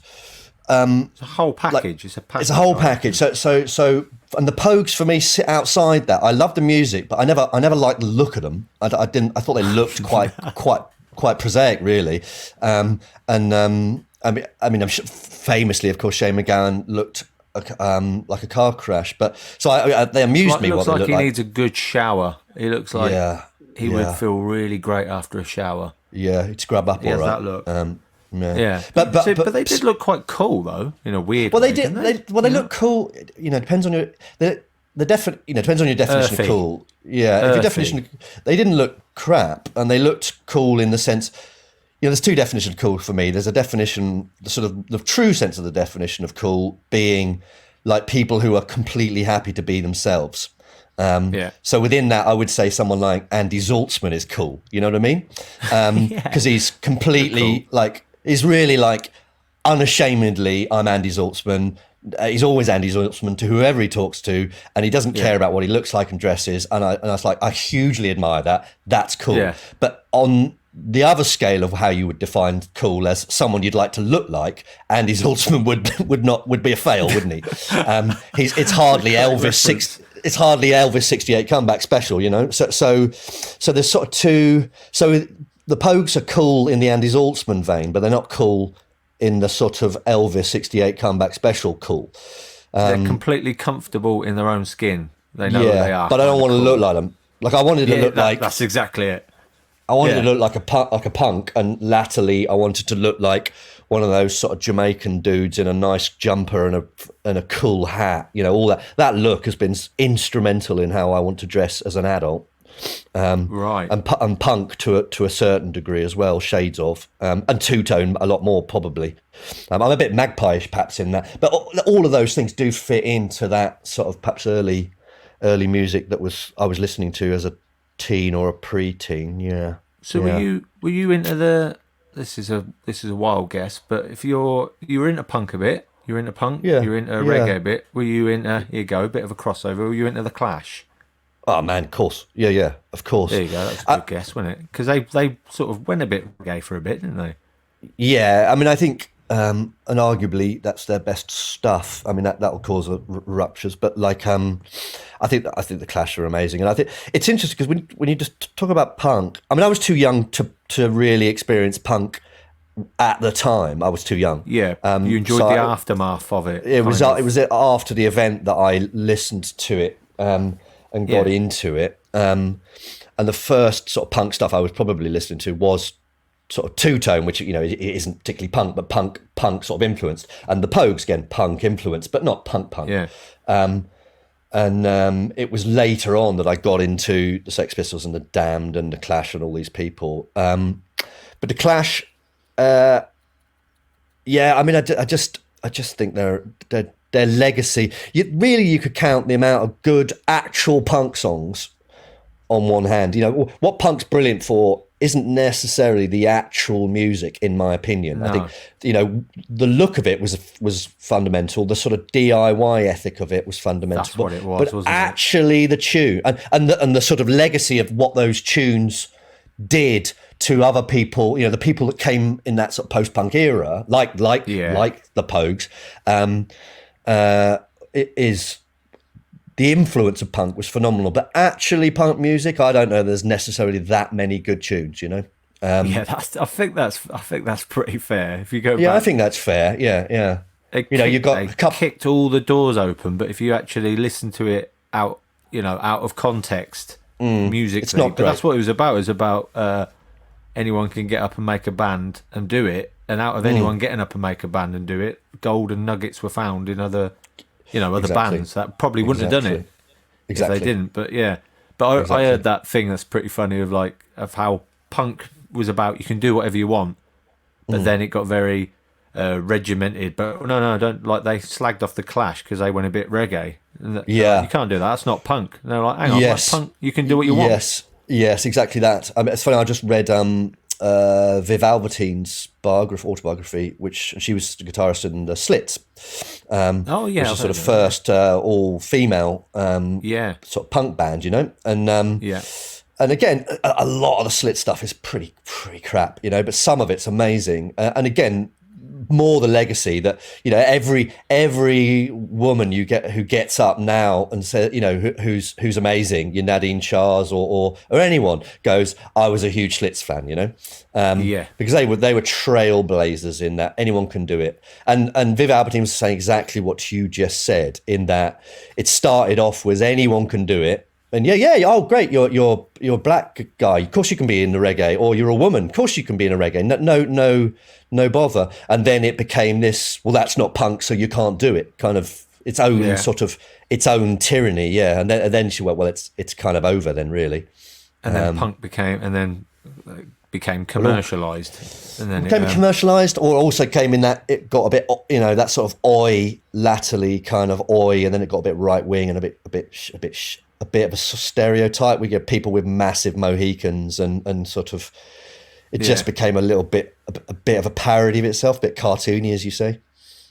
a whole package. It's a package. It's a whole package. So, and the Pogues for me sit outside that. I love the music, but I never liked the look of them. I thought they looked quite prosaic, really. I mean, I'm famously, of course, Shane MacGowan looked like a car crash, but so they amused me. Looks what like they he look needs a good shower. He looks like he would feel really great after a shower. Yeah, he'd scrub up all right. That look. Yeah. But they did look quite cool though, in a weird way. Well, they did. They look cool. You know, depends on your depends on your definition of cool. Yeah, if your definition, they didn't look crap, and they looked cool in the sense. You know, there's two definitions of cool for me. There's a definition, the true sense of the definition of cool being like people who are completely happy to be themselves. So within that, I would say someone like Andy Zaltzman is cool. You know what I mean? Because he's completely he's really unashamedly, I'm Andy Zaltzman. He's always Andy Zaltzman to whoever he talks to, and he doesn't care about what he looks like and dresses. And I was like, I hugely admire that. That's cool. Yeah. But on the other scale of how you would define cool as someone you'd like to look like, Andy Zaltzman would be a fail, wouldn't he? It's hardly Elvis. It's hardly Elvis 68 comeback special, you know. So there's sort of two. So the Pogues are cool in the Andy Zaltzman vein, but they're not cool in the sort of Elvis 68 comeback special cool. They're completely comfortable in their own skin. They know who they are. But I don't want to look like them. Like I wanted to look like. That's exactly it. I wanted to look like a punk, and latterly I wanted to look like one of those sort of Jamaican dudes in a nice jumper and a cool hat. You know, all that. That look has been instrumental in how I want to dress as an adult. Right. And punk to a certain degree as well, shades of, and two-tone a lot more probably. I'm a bit magpie-ish perhaps in that, but all of those things do fit into that sort of perhaps early music that I was listening to as a teen or a pre-teen. Yeah. So were you into the? This is a wild guess, but if you were into punk a bit, you're into punk, you're into reggae a bit. Were you into? Here you go, a bit of a crossover. Were you into the Clash? Oh man, of course, yeah, of course. There you go. That's a good guess, wasn't it? Because they sort of went a bit gay for a bit, didn't they? Yeah, I mean, I think, and arguably that's their best stuff. I mean, that'll cause ruptures, but I think the Clash are amazing, and I think it's interesting because when you just talk about punk, I mean, I was too young to really experience punk at the time. I was too young. Yeah, you enjoyed the aftermath of it. It was after the event that I listened to it. And got into it. And the first sort of punk stuff I was probably listening to was sort of two-tone, which, you know, it isn't particularly punk, but punk sort of influenced. And the Pogues, again, punk influenced, but not punk. Yeah. And it was later on that I got into the Sex Pistols and the Damned and the Clash and all these people. But the Clash, I mean, I just think their legacy. You could count the amount of good actual punk songs on one hand. You know, what punk's brilliant for isn't necessarily the actual music, in my opinion. No. I think, you know, the look of it was fundamental. The sort of DIY ethic of it was fundamental. That's what it was, but actually the tune and the sort of legacy of what those tunes did to other people, you know, the people that came in that sort of post-punk era, like the Pogues, it is the influence of punk was phenomenal. But actually, punk music, I don't know. There's necessarily that many good tunes, you know. I think that's pretty fair. If you go, I think that's fair. Yeah. They kicked all the doors open, but if you actually listen to it out of context, musically, it's not great. But that's what it was about. It was about anyone can get up and make a band and do it. And out of anyone getting up and make a band and do it, golden nuggets were found in other bands that probably wouldn't have done it if they didn't. But I heard that thing that's pretty funny of how punk was about you can do whatever you want, but then it got very regimented. But no, don't they slagged off the Clash because they went a bit reggae. You can't do that. That's not punk. And they're like, hang on, that's punk. You can do what you want. Yes, exactly that. It's funny. I just read Viv Albertine's autobiography, which she was the guitarist in the Slits. Which is sort of first all-female sort of punk band, and again, a lot of the Slit stuff is pretty crap, but some of it's amazing. And again, more the legacy that every woman you get who gets up now and says who's amazing, your Nadine Chars or anyone goes, I was a huge Slits fan, because they were trailblazers in that. Anyone can do it, and Viv Albertine was saying exactly what you just said, in that it started off with anyone can do it. And oh great, you're a black guy, of course you can be in the reggae, or you're a woman, of course you can be in a reggae. No bother. And then it became this, well, that's not punk, so you can't do it. Kind of its own sort of its own tyranny, yeah. And then she went, well, it's kind of over then, really. And then punk became commercialised, and then became commercialised, or also came in that it got a bit, that sort of oi latterly kind of oi, and then it got a bit right wing and a bit of a stereotype. We get people with massive Mohicans and sort of, it just became a bit of a parody of itself, a bit cartoony, as you say.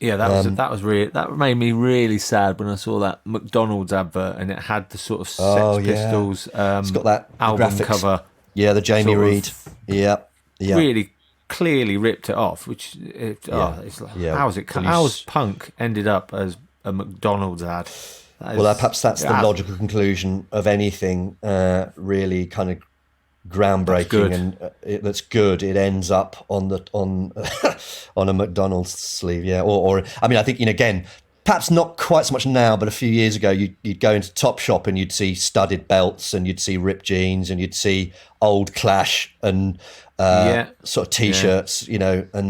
Yeah, that made me really sad when I saw that McDonald's advert, and it had the sort of Sex Pistols it's got that album graphics cover. Yeah, the Jamie Reed. Yeah. Really clearly ripped it off. It's like, how's punk ended up as a McDonald's ad? Perhaps that's the logical conclusion of anything really kind of groundbreaking that's good. It ends up on a McDonald's sleeve, or I mean, I think again, perhaps not quite so much now, but a few years ago, you'd go into Topshop and you'd see studded belts, and you'd see ripped jeans, and you'd see old Clash and sort of t-shirts, and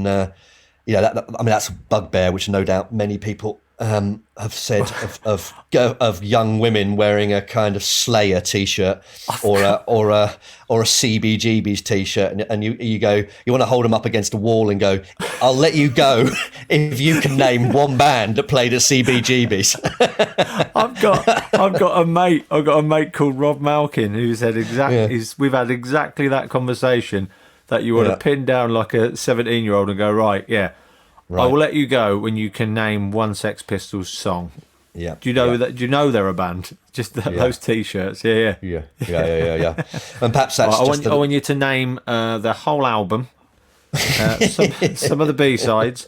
that's a bugbear, which no doubt many people have said of young women wearing a kind of Slayer t-shirt or a CBGB's t-shirt, and you go, you want to hold them up against a wall and go, I'll let you go if you can name one band that played at CBGB's. I've got a mate called Rob Malkin who said we've had exactly that conversation, that you want to pin down like a 17-year-old and go, right. I will let you go when you can name one Sex Pistols song. Yeah. Do you know that? Do you know they're a band? Just those T-shirts. Yeah. And perhaps that's I want you to name the whole album, some of the B-sides,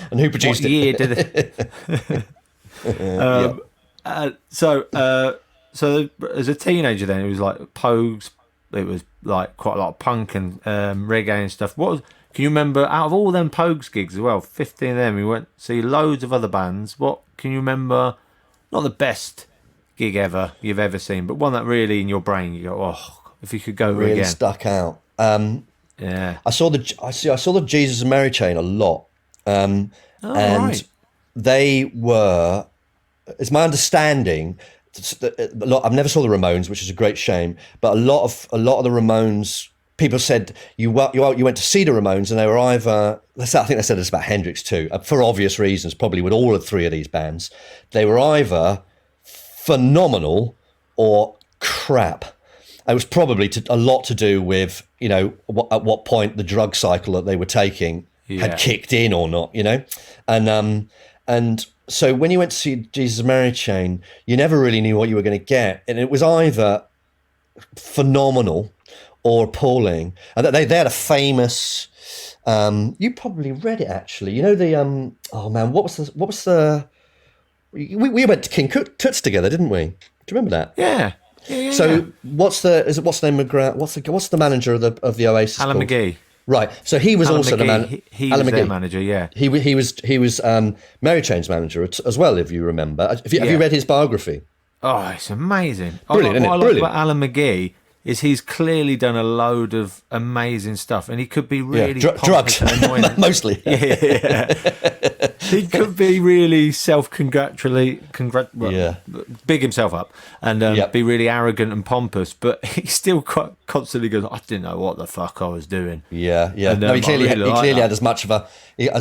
and who produced what year did it? So as a teenager, then it was like Pogues. It was like quite a lot of punk and reggae and stuff. Can you remember, out of all them Pogues gigs as well, 15 of them, we went to see loads of other bands. What can you remember, not the best gig you've ever seen, but one that really in your brain, you go, oh, if you could go really again. Stuck out. I saw the Jesus and Mary Chain a lot. Right. They were, it's my understanding, I've never saw the Ramones, which is a great shame, but a lot of the Ramones, people said you went to see the Ramones, and they were either, I think they said this about Hendrix too, for obvious reasons, probably with all three of these bands, they were either phenomenal or crap. It was probably a lot to do with, at what point the drug cycle that they were taking had kicked in or not, and so when you went to see Jesus and Mary Chain, you never really knew what you were going to get, and it was either phenomenal or appalling. And they had a famous, you probably read it actually, we went to King Tut's together, didn't we? Do you remember that? Yeah. So what's the name McGrath, what's the manager of the Oasis Alan called? McGee. Right, so he was Alan also McGee, the manager. He was their manager, yeah. He was Mary Chain's manager as well, if you remember. Have you read his biography? Oh, it's amazing. Brilliant, what I like Brilliant. about Alan McGee is he's clearly done a load of amazing stuff, and he could be really drugs and annoying. Mostly. Yeah. He could be really big himself up and be really arrogant and pompous, but he still quite constantly goes, I didn't know what the fuck I was doing. Yeah. And, he clearly had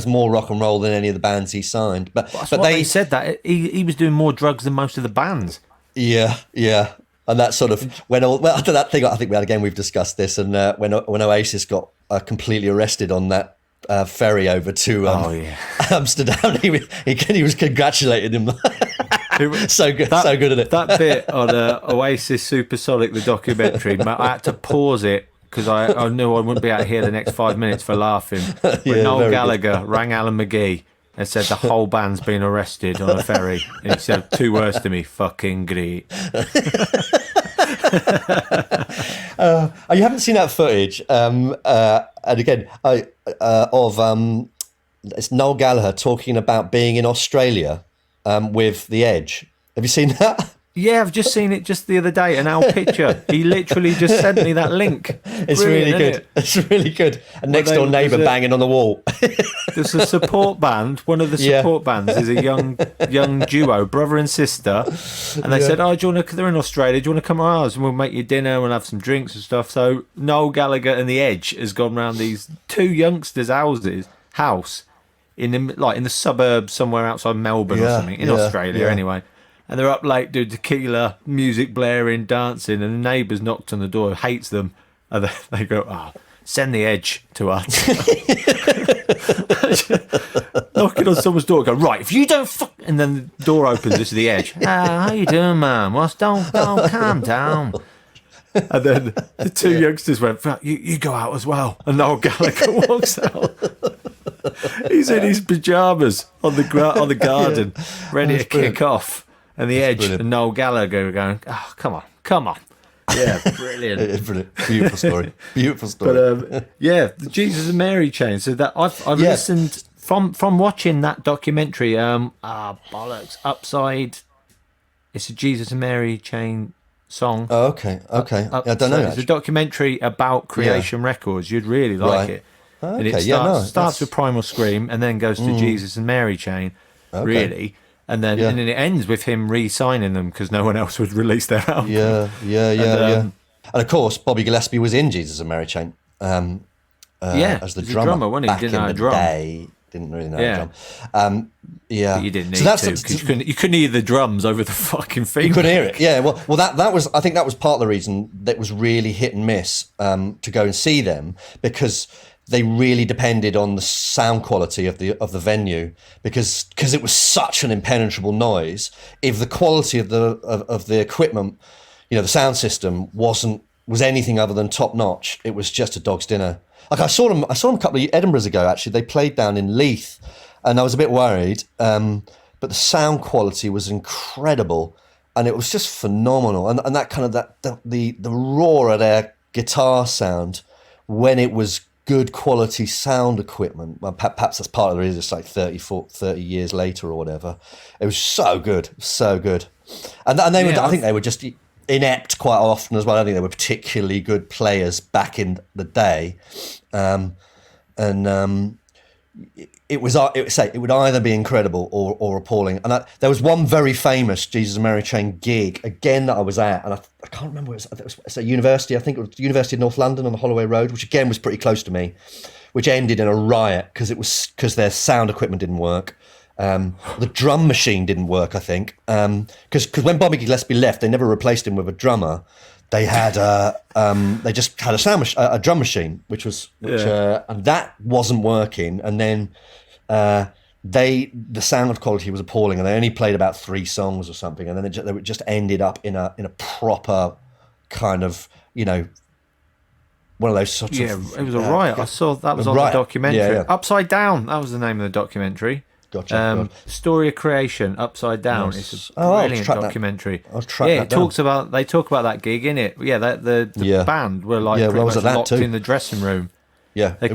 more rock and roll than any of the bands he signed. But they said that he was doing more drugs than most of the bands. Yeah. And that sort of after that thing, I think we've discussed this, and when Oasis got completely arrested on that ferry over to Amsterdam, he was congratulating him. So good at it. That bit on Oasis Supersonic, the documentary, I had to pause it because I knew I wouldn't be out of here the next 5 minutes for laughing. When Noel Gallagher rang Alan McGee and said the whole band's been arrested on a ferry. And he said 2 words to me, fucking great. You haven't seen that footage, and again, it's Noel Gallagher talking about being in Australia with The Edge. Have you seen that? Yeah, I've just seen it just the other day, an old picture. He literally just sent me that link. It's really good. It's really good. A next door neighbour banging on the wall. There's a support band. One of the support bands is a young duo, brother and sister. And they said, do you want to, they're in Australia, do you want to come to ours? And we'll make you dinner, we'll have some drinks and stuff. So Noel Gallagher and The Edge has gone round these 2 youngsters' house in the suburbs somewhere outside Melbourne or something, in Australia anyway. And they're up late doing tequila, music blaring, dancing, and the neighbours knocked on the door, hates them. And they go, send The Edge to us. Knocking on someone's door, go, right, if you don't and then the door opens, it's The Edge. How you doing, man? Well, don't calm down. And then the 2 youngsters went, you go out as well. And Noel Gallagher walks out. He's in his pyjamas on the garden, ready to kick off. And The Edge and Noel Gallagher going, come on. Yeah, brilliant. Brilliant. Beautiful story. But the Jesus and Mary chain. So that I've listened from watching that documentary. Bollocks, Upside. It's a Jesus and Mary chain song. Oh, okay. I don't know. It's a documentary about Creation Records. You'd really like it. Okay. And it starts with Primal Scream and then goes to Jesus and Mary chain. Okay. Really. And then it ends with him re-signing them because no one else would release their album. Yeah. And of course, Bobby Gillespie was in Jesus and Mary Chain as the drummer. Wasn't he? Back didn't know in a the drum. day. Didn't really know a drum. But you didn't need to because you couldn't hear the drums over the fucking thing. You couldn't hear it. Yeah. Well, that was. I think that was part of the reason that was really hit and miss to go and see them, because they really depended on the sound quality of the venue because it was such an impenetrable noise. If the quality of the equipment, the sound system was anything other than top notch, it was just a dog's dinner. Like I saw them a couple of Edinburghs ago. Actually, they played down in Leith, and I was a bit worried. But the sound quality was incredible, and it was just phenomenal. And that kind of the roar of their guitar sound when it was good quality sound equipment. Well, perhaps that's part of the reason it's like 30 years later or whatever. It was so good. And they were, I think they were just inept quite often as well. I don't think they were particularly good players back in the day. It would either be incredible or appalling. And there was one very famous Jesus and Mary Chain gig again that I was at, and I can't remember. It was at university. I think it was the University of North London on the Holloway Road, which again was pretty close to me, which ended in a riot because their sound equipment didn't work. The drum machine didn't work, I think, because when Bobby Gillespie left, they never replaced him with a drummer. They had they just had a drum machine, and that wasn't working. And then the sound quality was appalling, and they only played about 3 songs or something, and then they just ended up in a proper kind of one of those sorts of it was a riot. I saw that was on the documentary. Upside Down, that was the name of the documentary. Gotcha. Story of Creation, Upside Down. Yes. It's a brilliant documentary. I'll track that down. They talk about that gig in it. Yeah, the band were like pretty much locked in the dressing room. Yeah, they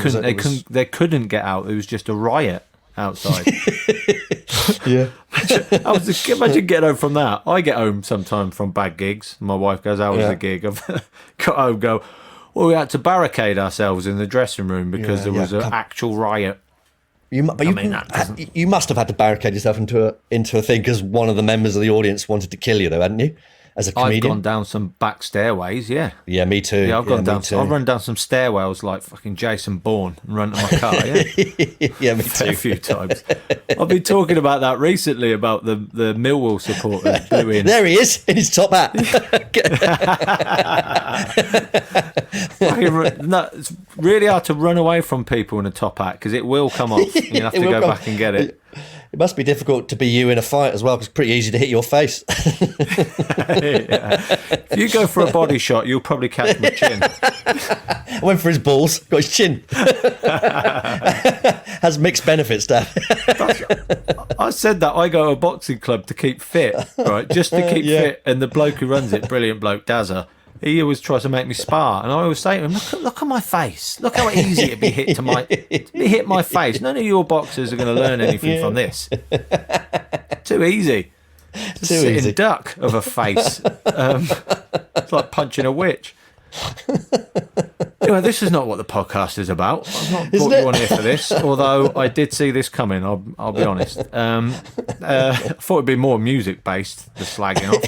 couldn't get out. It was just a riot outside. Yeah, imagine getting home from that. I get home sometime from bad gigs. My wife goes, "How was the gig?" I've got home, go, "Well, we had to barricade ourselves in the dressing room because there was an actual riot." You must have had to barricade yourself into a thing because one of the members of the audience wanted to kill you, though, hadn't you? as a I've comedian? gone down some back stairways, yeah. Yeah, me too. Yeah, I've gone down. me too. I've run down some stairwells like fucking Jason Bourne and run to my car. Yeah, Yeah, me a too. few times. I've been talking about that recently about the Millwall supporters blew in. There he is in his top hat. No, it's really hard to run away from people in a top hat because it will come off. You have to go back and get it. It must be difficult to be you in a fight as well, because it's pretty easy to hit your face. Yeah. If you go for a body shot, you'll probably catch my chin. I went for his balls, got his chin. Has mixed benefits, Dad. I said that I go to a boxing club to keep fit, right? Just to keep fit. And the bloke who runs it, brilliant bloke, Dazza, he always tries to make me spar, and I always say to him, "Look at my face. Look how easy it'd be hit my face. None of your boxers are going to learn anything from this. Too easy. It's a sitting duck of a face. It's like punching a witch." Anyway, this is not what the podcast is about. I've not brought you on here for this, although I did see this coming. I'll be honest. I thought it'd be more music based, the slagging off.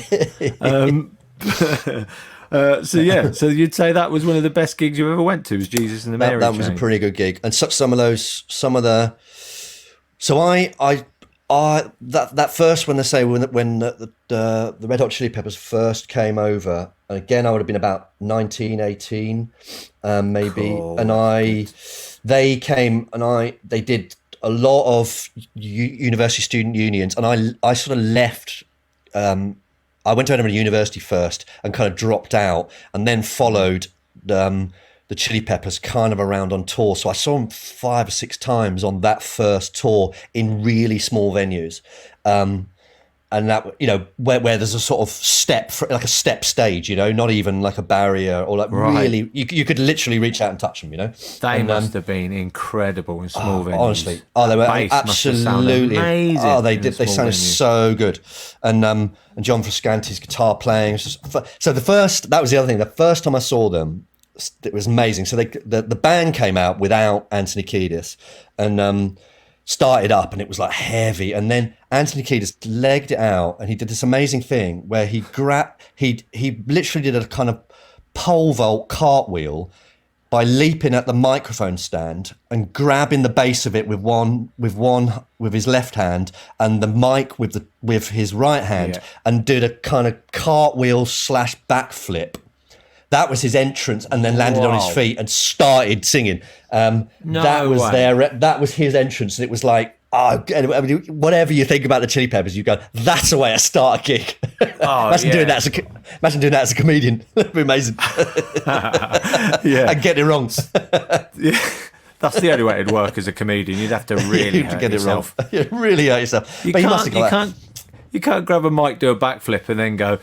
So you'd say that was one of the best gigs you ever went to, was Jesus and the Mary That was a pretty good gig, and some of the that first, when they say when the Red Hot Chili Peppers first came over, and again I would have been about 19, 18, maybe, cool. And they came and they did a lot of university student unions, and I sort of left. I went to Edinburgh University first and kind of dropped out, and then followed the Chili Peppers kind of around on tour. So I saw them 5 or 6 times on that first tour in really small venues. And that, where there's a sort of like a step stage, not even like a barrier, or like really, you could literally reach out and touch them, They must have been incredible in small venues. Honestly. They were absolutely amazing. Oh, they did. They sounded so good. And John Frusciante's guitar playing. So that was the other thing. The first time I saw them, it was amazing. So the band came out without Anthony Kiedis, and started up, and it was like heavy, and then Anthony Kiedis legged it out, and he did this amazing thing where he literally did a kind of pole vault cartwheel by leaping at the microphone stand and grabbing the base of it with his left hand, and the mic with his right hand, and did a kind of cartwheel / backflip. That was his entrance, and then landed on his feet and started singing. That was his entrance, and it was like, whatever you think about the Chili Peppers, you go, that's the way I start a gig. Imagine doing that as a comedian. That'd be amazing. And get it wrong. That's the only way it'd work as a comedian. You'd have to really hurt yourself. You really hurt yourself. You can't grab a mic, do a backflip, and then go,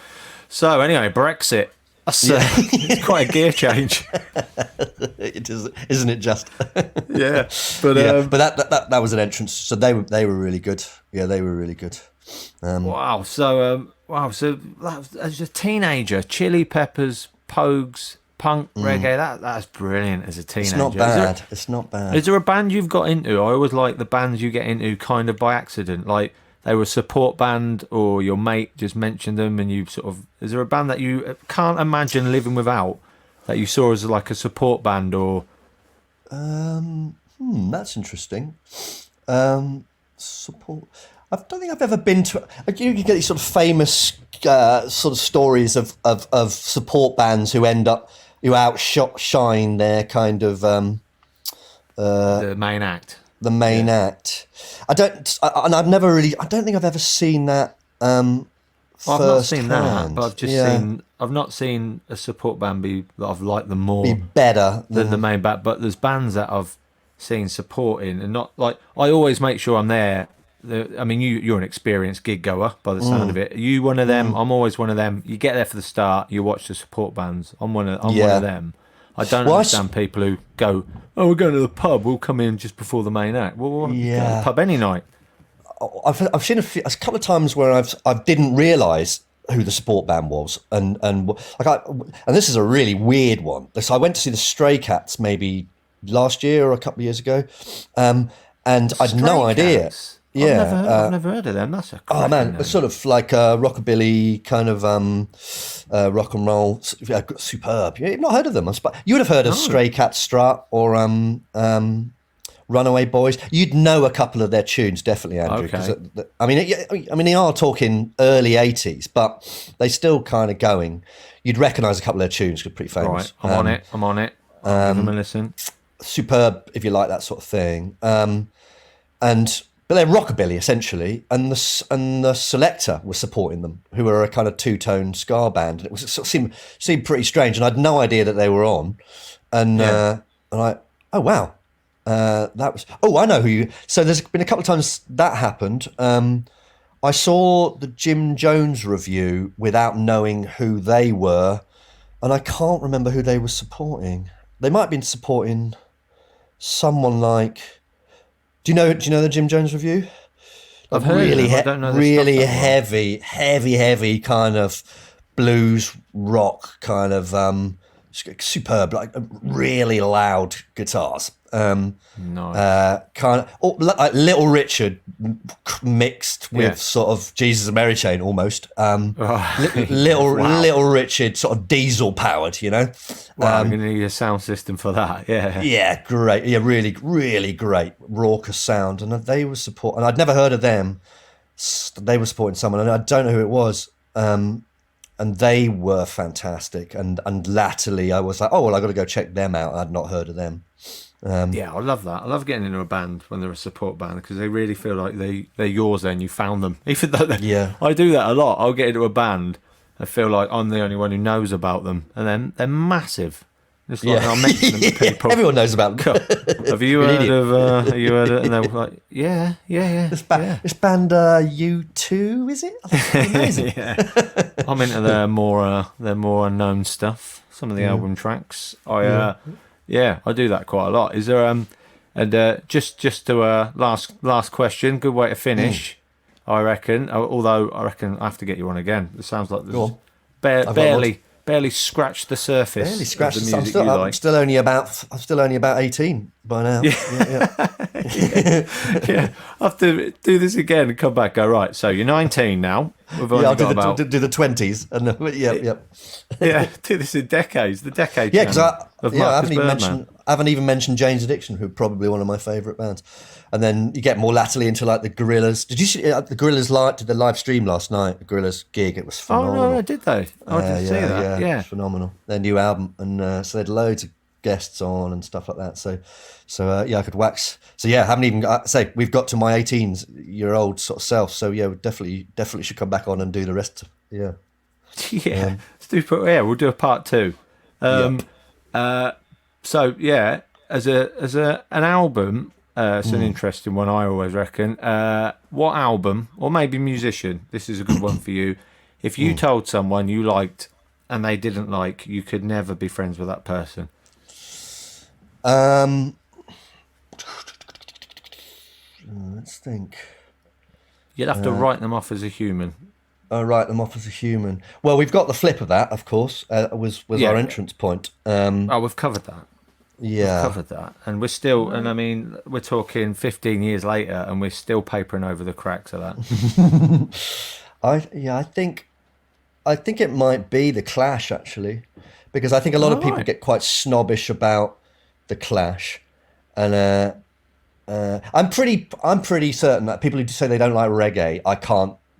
so anyway, Brexit. It's quite a gear change. It is, isn't it? Just but that was an entrance. So they were really good. Yeah, they were really good. Wow. So as a teenager, Chili Peppers, Pogues, punk, reggae. That's brilliant as a teenager. It's not bad. Is there a band you've got into? I always like the bands you get into kind of by accident, like. They were a support band, or your mate just mentioned them, and you sort of... Is there a band that you can't imagine living without, that you saw as like a support band, or... That's interesting. Support... I don't think I've ever been to... You get these sort of famous sort of stories of support bands who outshine their kind of... the main act. The main act. I don't think I've ever seen that. I've not seen that, but I've just seen. I've not seen a support band that I've liked them more. Be better than the main band. But there's bands that I've seen supporting, and not like I always make sure I'm there. I mean, you're an experienced gig goer by the sound of it. Are you one of them? I'm always one of them. You get there for the start. You watch the support bands. I'm one of them. I don't understand people who go, we're going to the pub, we'll come in just before the main act. Well, go to the pub any night. I've seen a couple of times where I didn't realise who the support band was, and this is a really weird one. So I went to see the Stray Cats maybe last year or a couple of years ago, and I'd no idea. Yeah. I've never heard of them. That's a Oh man, name. it's sort of like a rockabilly kind of rock and roll. Yeah, superb. You've not heard of them? You would have heard of Stray Cat Strut or Runaway Boys. You'd know a couple of their tunes, definitely, Andrew. Okay. I mean, they are talking early '80s, but they still kind of going. You'd recognise a couple of their tunes. They're pretty famous. Right, I'm on it. I'll give them a listen. Superb if you like that sort of thing. But they're rockabilly essentially, and the Selector was supporting them, who were a kind of two-tone ska band. It seemed pretty strange, and I had no idea that they were on. And oh wow, that was. Oh, I know who you. So there's been a couple of times that happened. I saw the Jim Jones review without knowing who they were, and I can't remember who they were supporting. They might have been supporting someone like. Do you know the Jim Jones review? I've heard of it. I don't know. Really heavy kind of blues rock kind of superb, like really loud guitars. Nice. Kind of like Little Richard mixed with sort of Jesus and Mary Chain almost. Little Richard sort of diesel powered, you know. Wow, I'm going to need a sound system for that. Yeah. Yeah, great. Yeah, really, really great raucous sound. And they were and I'd never heard of them. They were supporting someone, and I don't know who it was. And they were fantastic. And latterly, I was like, oh well, I got to go check them out. I'd not heard of them. Yeah, I love that. I love getting into a band when they're a support band because they really feel like they're yours then. You found them. Even though I do that a lot. I'll get into a band and feel like I'm the only one who knows about them. And then they're massive. Just like I'll mention them to people. Everyone knows about them. Have you heard of have you heard it? And they're like, yeah. This band U2, is it? I think it's amazing. Yeah. I'm into their more unknown stuff. Some of the album tracks. I do that quite a lot. Is there and just to last question, good way to finish, I reckon. Although I reckon I have to get you on again. It sounds like there's barely scratched the surface. Barely scratched of the the music surface. you like. I'm still only about 18 by now. Yeah. I have to do this again and come back. Go right. So you're 19 now. I'll do the 20s. And yeah, do this in decades. The decade. Yeah, because I Birdman. haven't even mentioned Jane's Addiction, who are probably one of my favourite bands. And then you get more latterly into like the Gorillaz. Did you see the Gorillaz did the live stream last night? The Gorillaz gig. It was phenomenal. Oh no, did they? I didn't see that. Yeah, it was phenomenal. Their new album, and so they had loads of guests on and stuff like that. So I could wax. So yeah, I haven't even say we've got to my 18-year-old sort of self. So yeah, we definitely should come back on and do the rest. Yeah. Yeah. We'll do a part 2. So yeah, as an album. It's an interesting one, I always reckon. What album, or maybe musician, this is a good one for you. If you told someone you liked and they didn't like, you could never be friends with that person. Let's think. You'd have to write them off as a human. Write them off as a human. Well, we've got the flip of that, of course, was our entrance point. We've covered that. Yeah, we've covered that, and we're still, and I mean, we're talking 15 years later, and we're still papering over the cracks of that. I think it might be the Clash actually, because I think a lot of people get quite snobbish about the Clash, and I'm pretty certain that people who say they don't like reggae,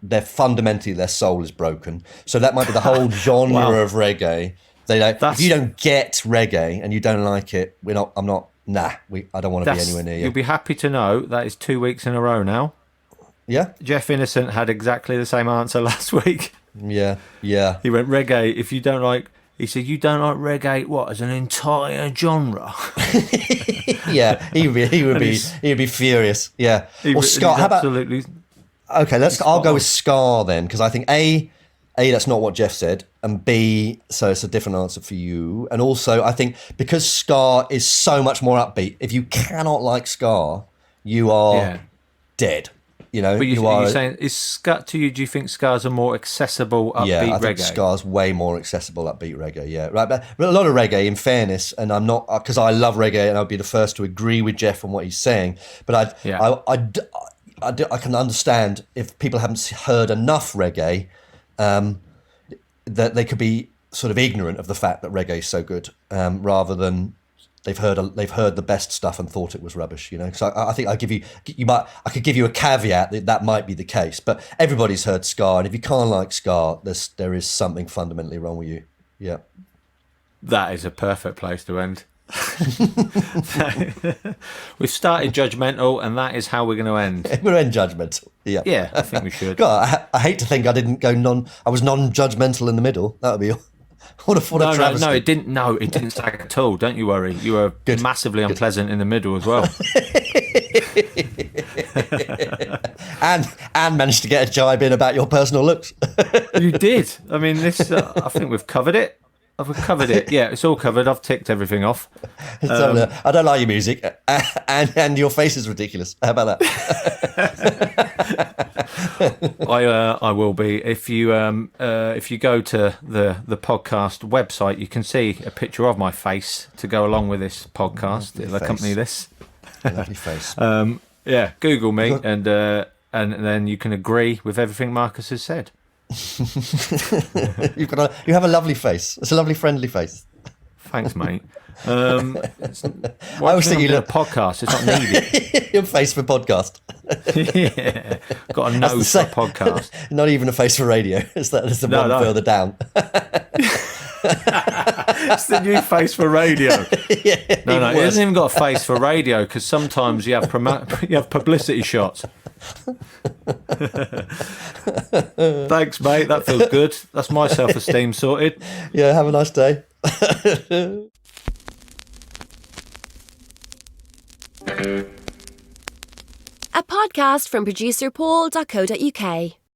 their soul is broken. So that might be the whole genre of reggae. If you don't get reggae and you don't like it, I don't want to be anywhere near you. You'll be happy to know that is 2 weeks in a row now. Yeah. Jeff Innocent had exactly the same answer last week. Yeah. He went, reggae, if you don't like, he said, you don't like reggae, what, as an entire genre? Yeah, he would be furious. Yeah. Or ska. How about, absolutely. Okay, I'll go with ska then, because I think A, that's not what Jeff said, and B, so it's a different answer for you. And also, I think because ska is so much more upbeat, if you cannot like ska, you are dead. You know, but you're saying, is ska to you? Do you think ska's a more accessible upbeat reggae? Yeah, I think ska's way more accessible upbeat reggae. Yeah, right. But a lot of reggae, in fairness, and I'm not, because I love reggae, and I'd be the first to agree with Jeff on what he's saying. But I can understand if people haven't heard enough reggae, that they could be sort of ignorant of the fact that reggae is so good, rather than they've heard the best stuff and thought it was rubbish. So I think I could give you a caveat that might be the case, but everybody's heard ska, and if you can't like ska, there is something fundamentally wrong with you. Yeah, that is a perfect place to end. We've started judgmental, and that is how we're going to end. We're going to end judgmental. Yeah, I think we should. God, I hate to think I didn't go I was non-judgmental in the middle. That would be what a travesty. No, it didn't. No, it didn't sag at all. Don't you worry. You were massively unpleasant in the middle as well. and managed to get a jibe in about your personal looks. You did. I mean, this. I think we've covered it. I've covered it. Yeah, it's all covered. I've ticked everything off. I don't like your music, and your face is ridiculous. How about that? I will be. If you go to the podcast website, you can see a picture of my face to go along with this podcast. It'll accompany this. Lovely face. Yeah, Google me, and then you can agree with everything Marcus has said. You have a lovely face. It's a lovely, friendly face. Thanks, mate. I always think you look a podcast. It's not needed. Your face for podcast. Yeah, got a nose for a podcast. Not even a face for radio. It's the one further down. It's the new face for radio. Yeah, no, he hasn't even got a face for radio, because sometimes you have publicity shots. Thanks, mate. That feels good. That's my self-esteem sorted. Yeah, have a nice day. A podcast from producer Paul.co.uk.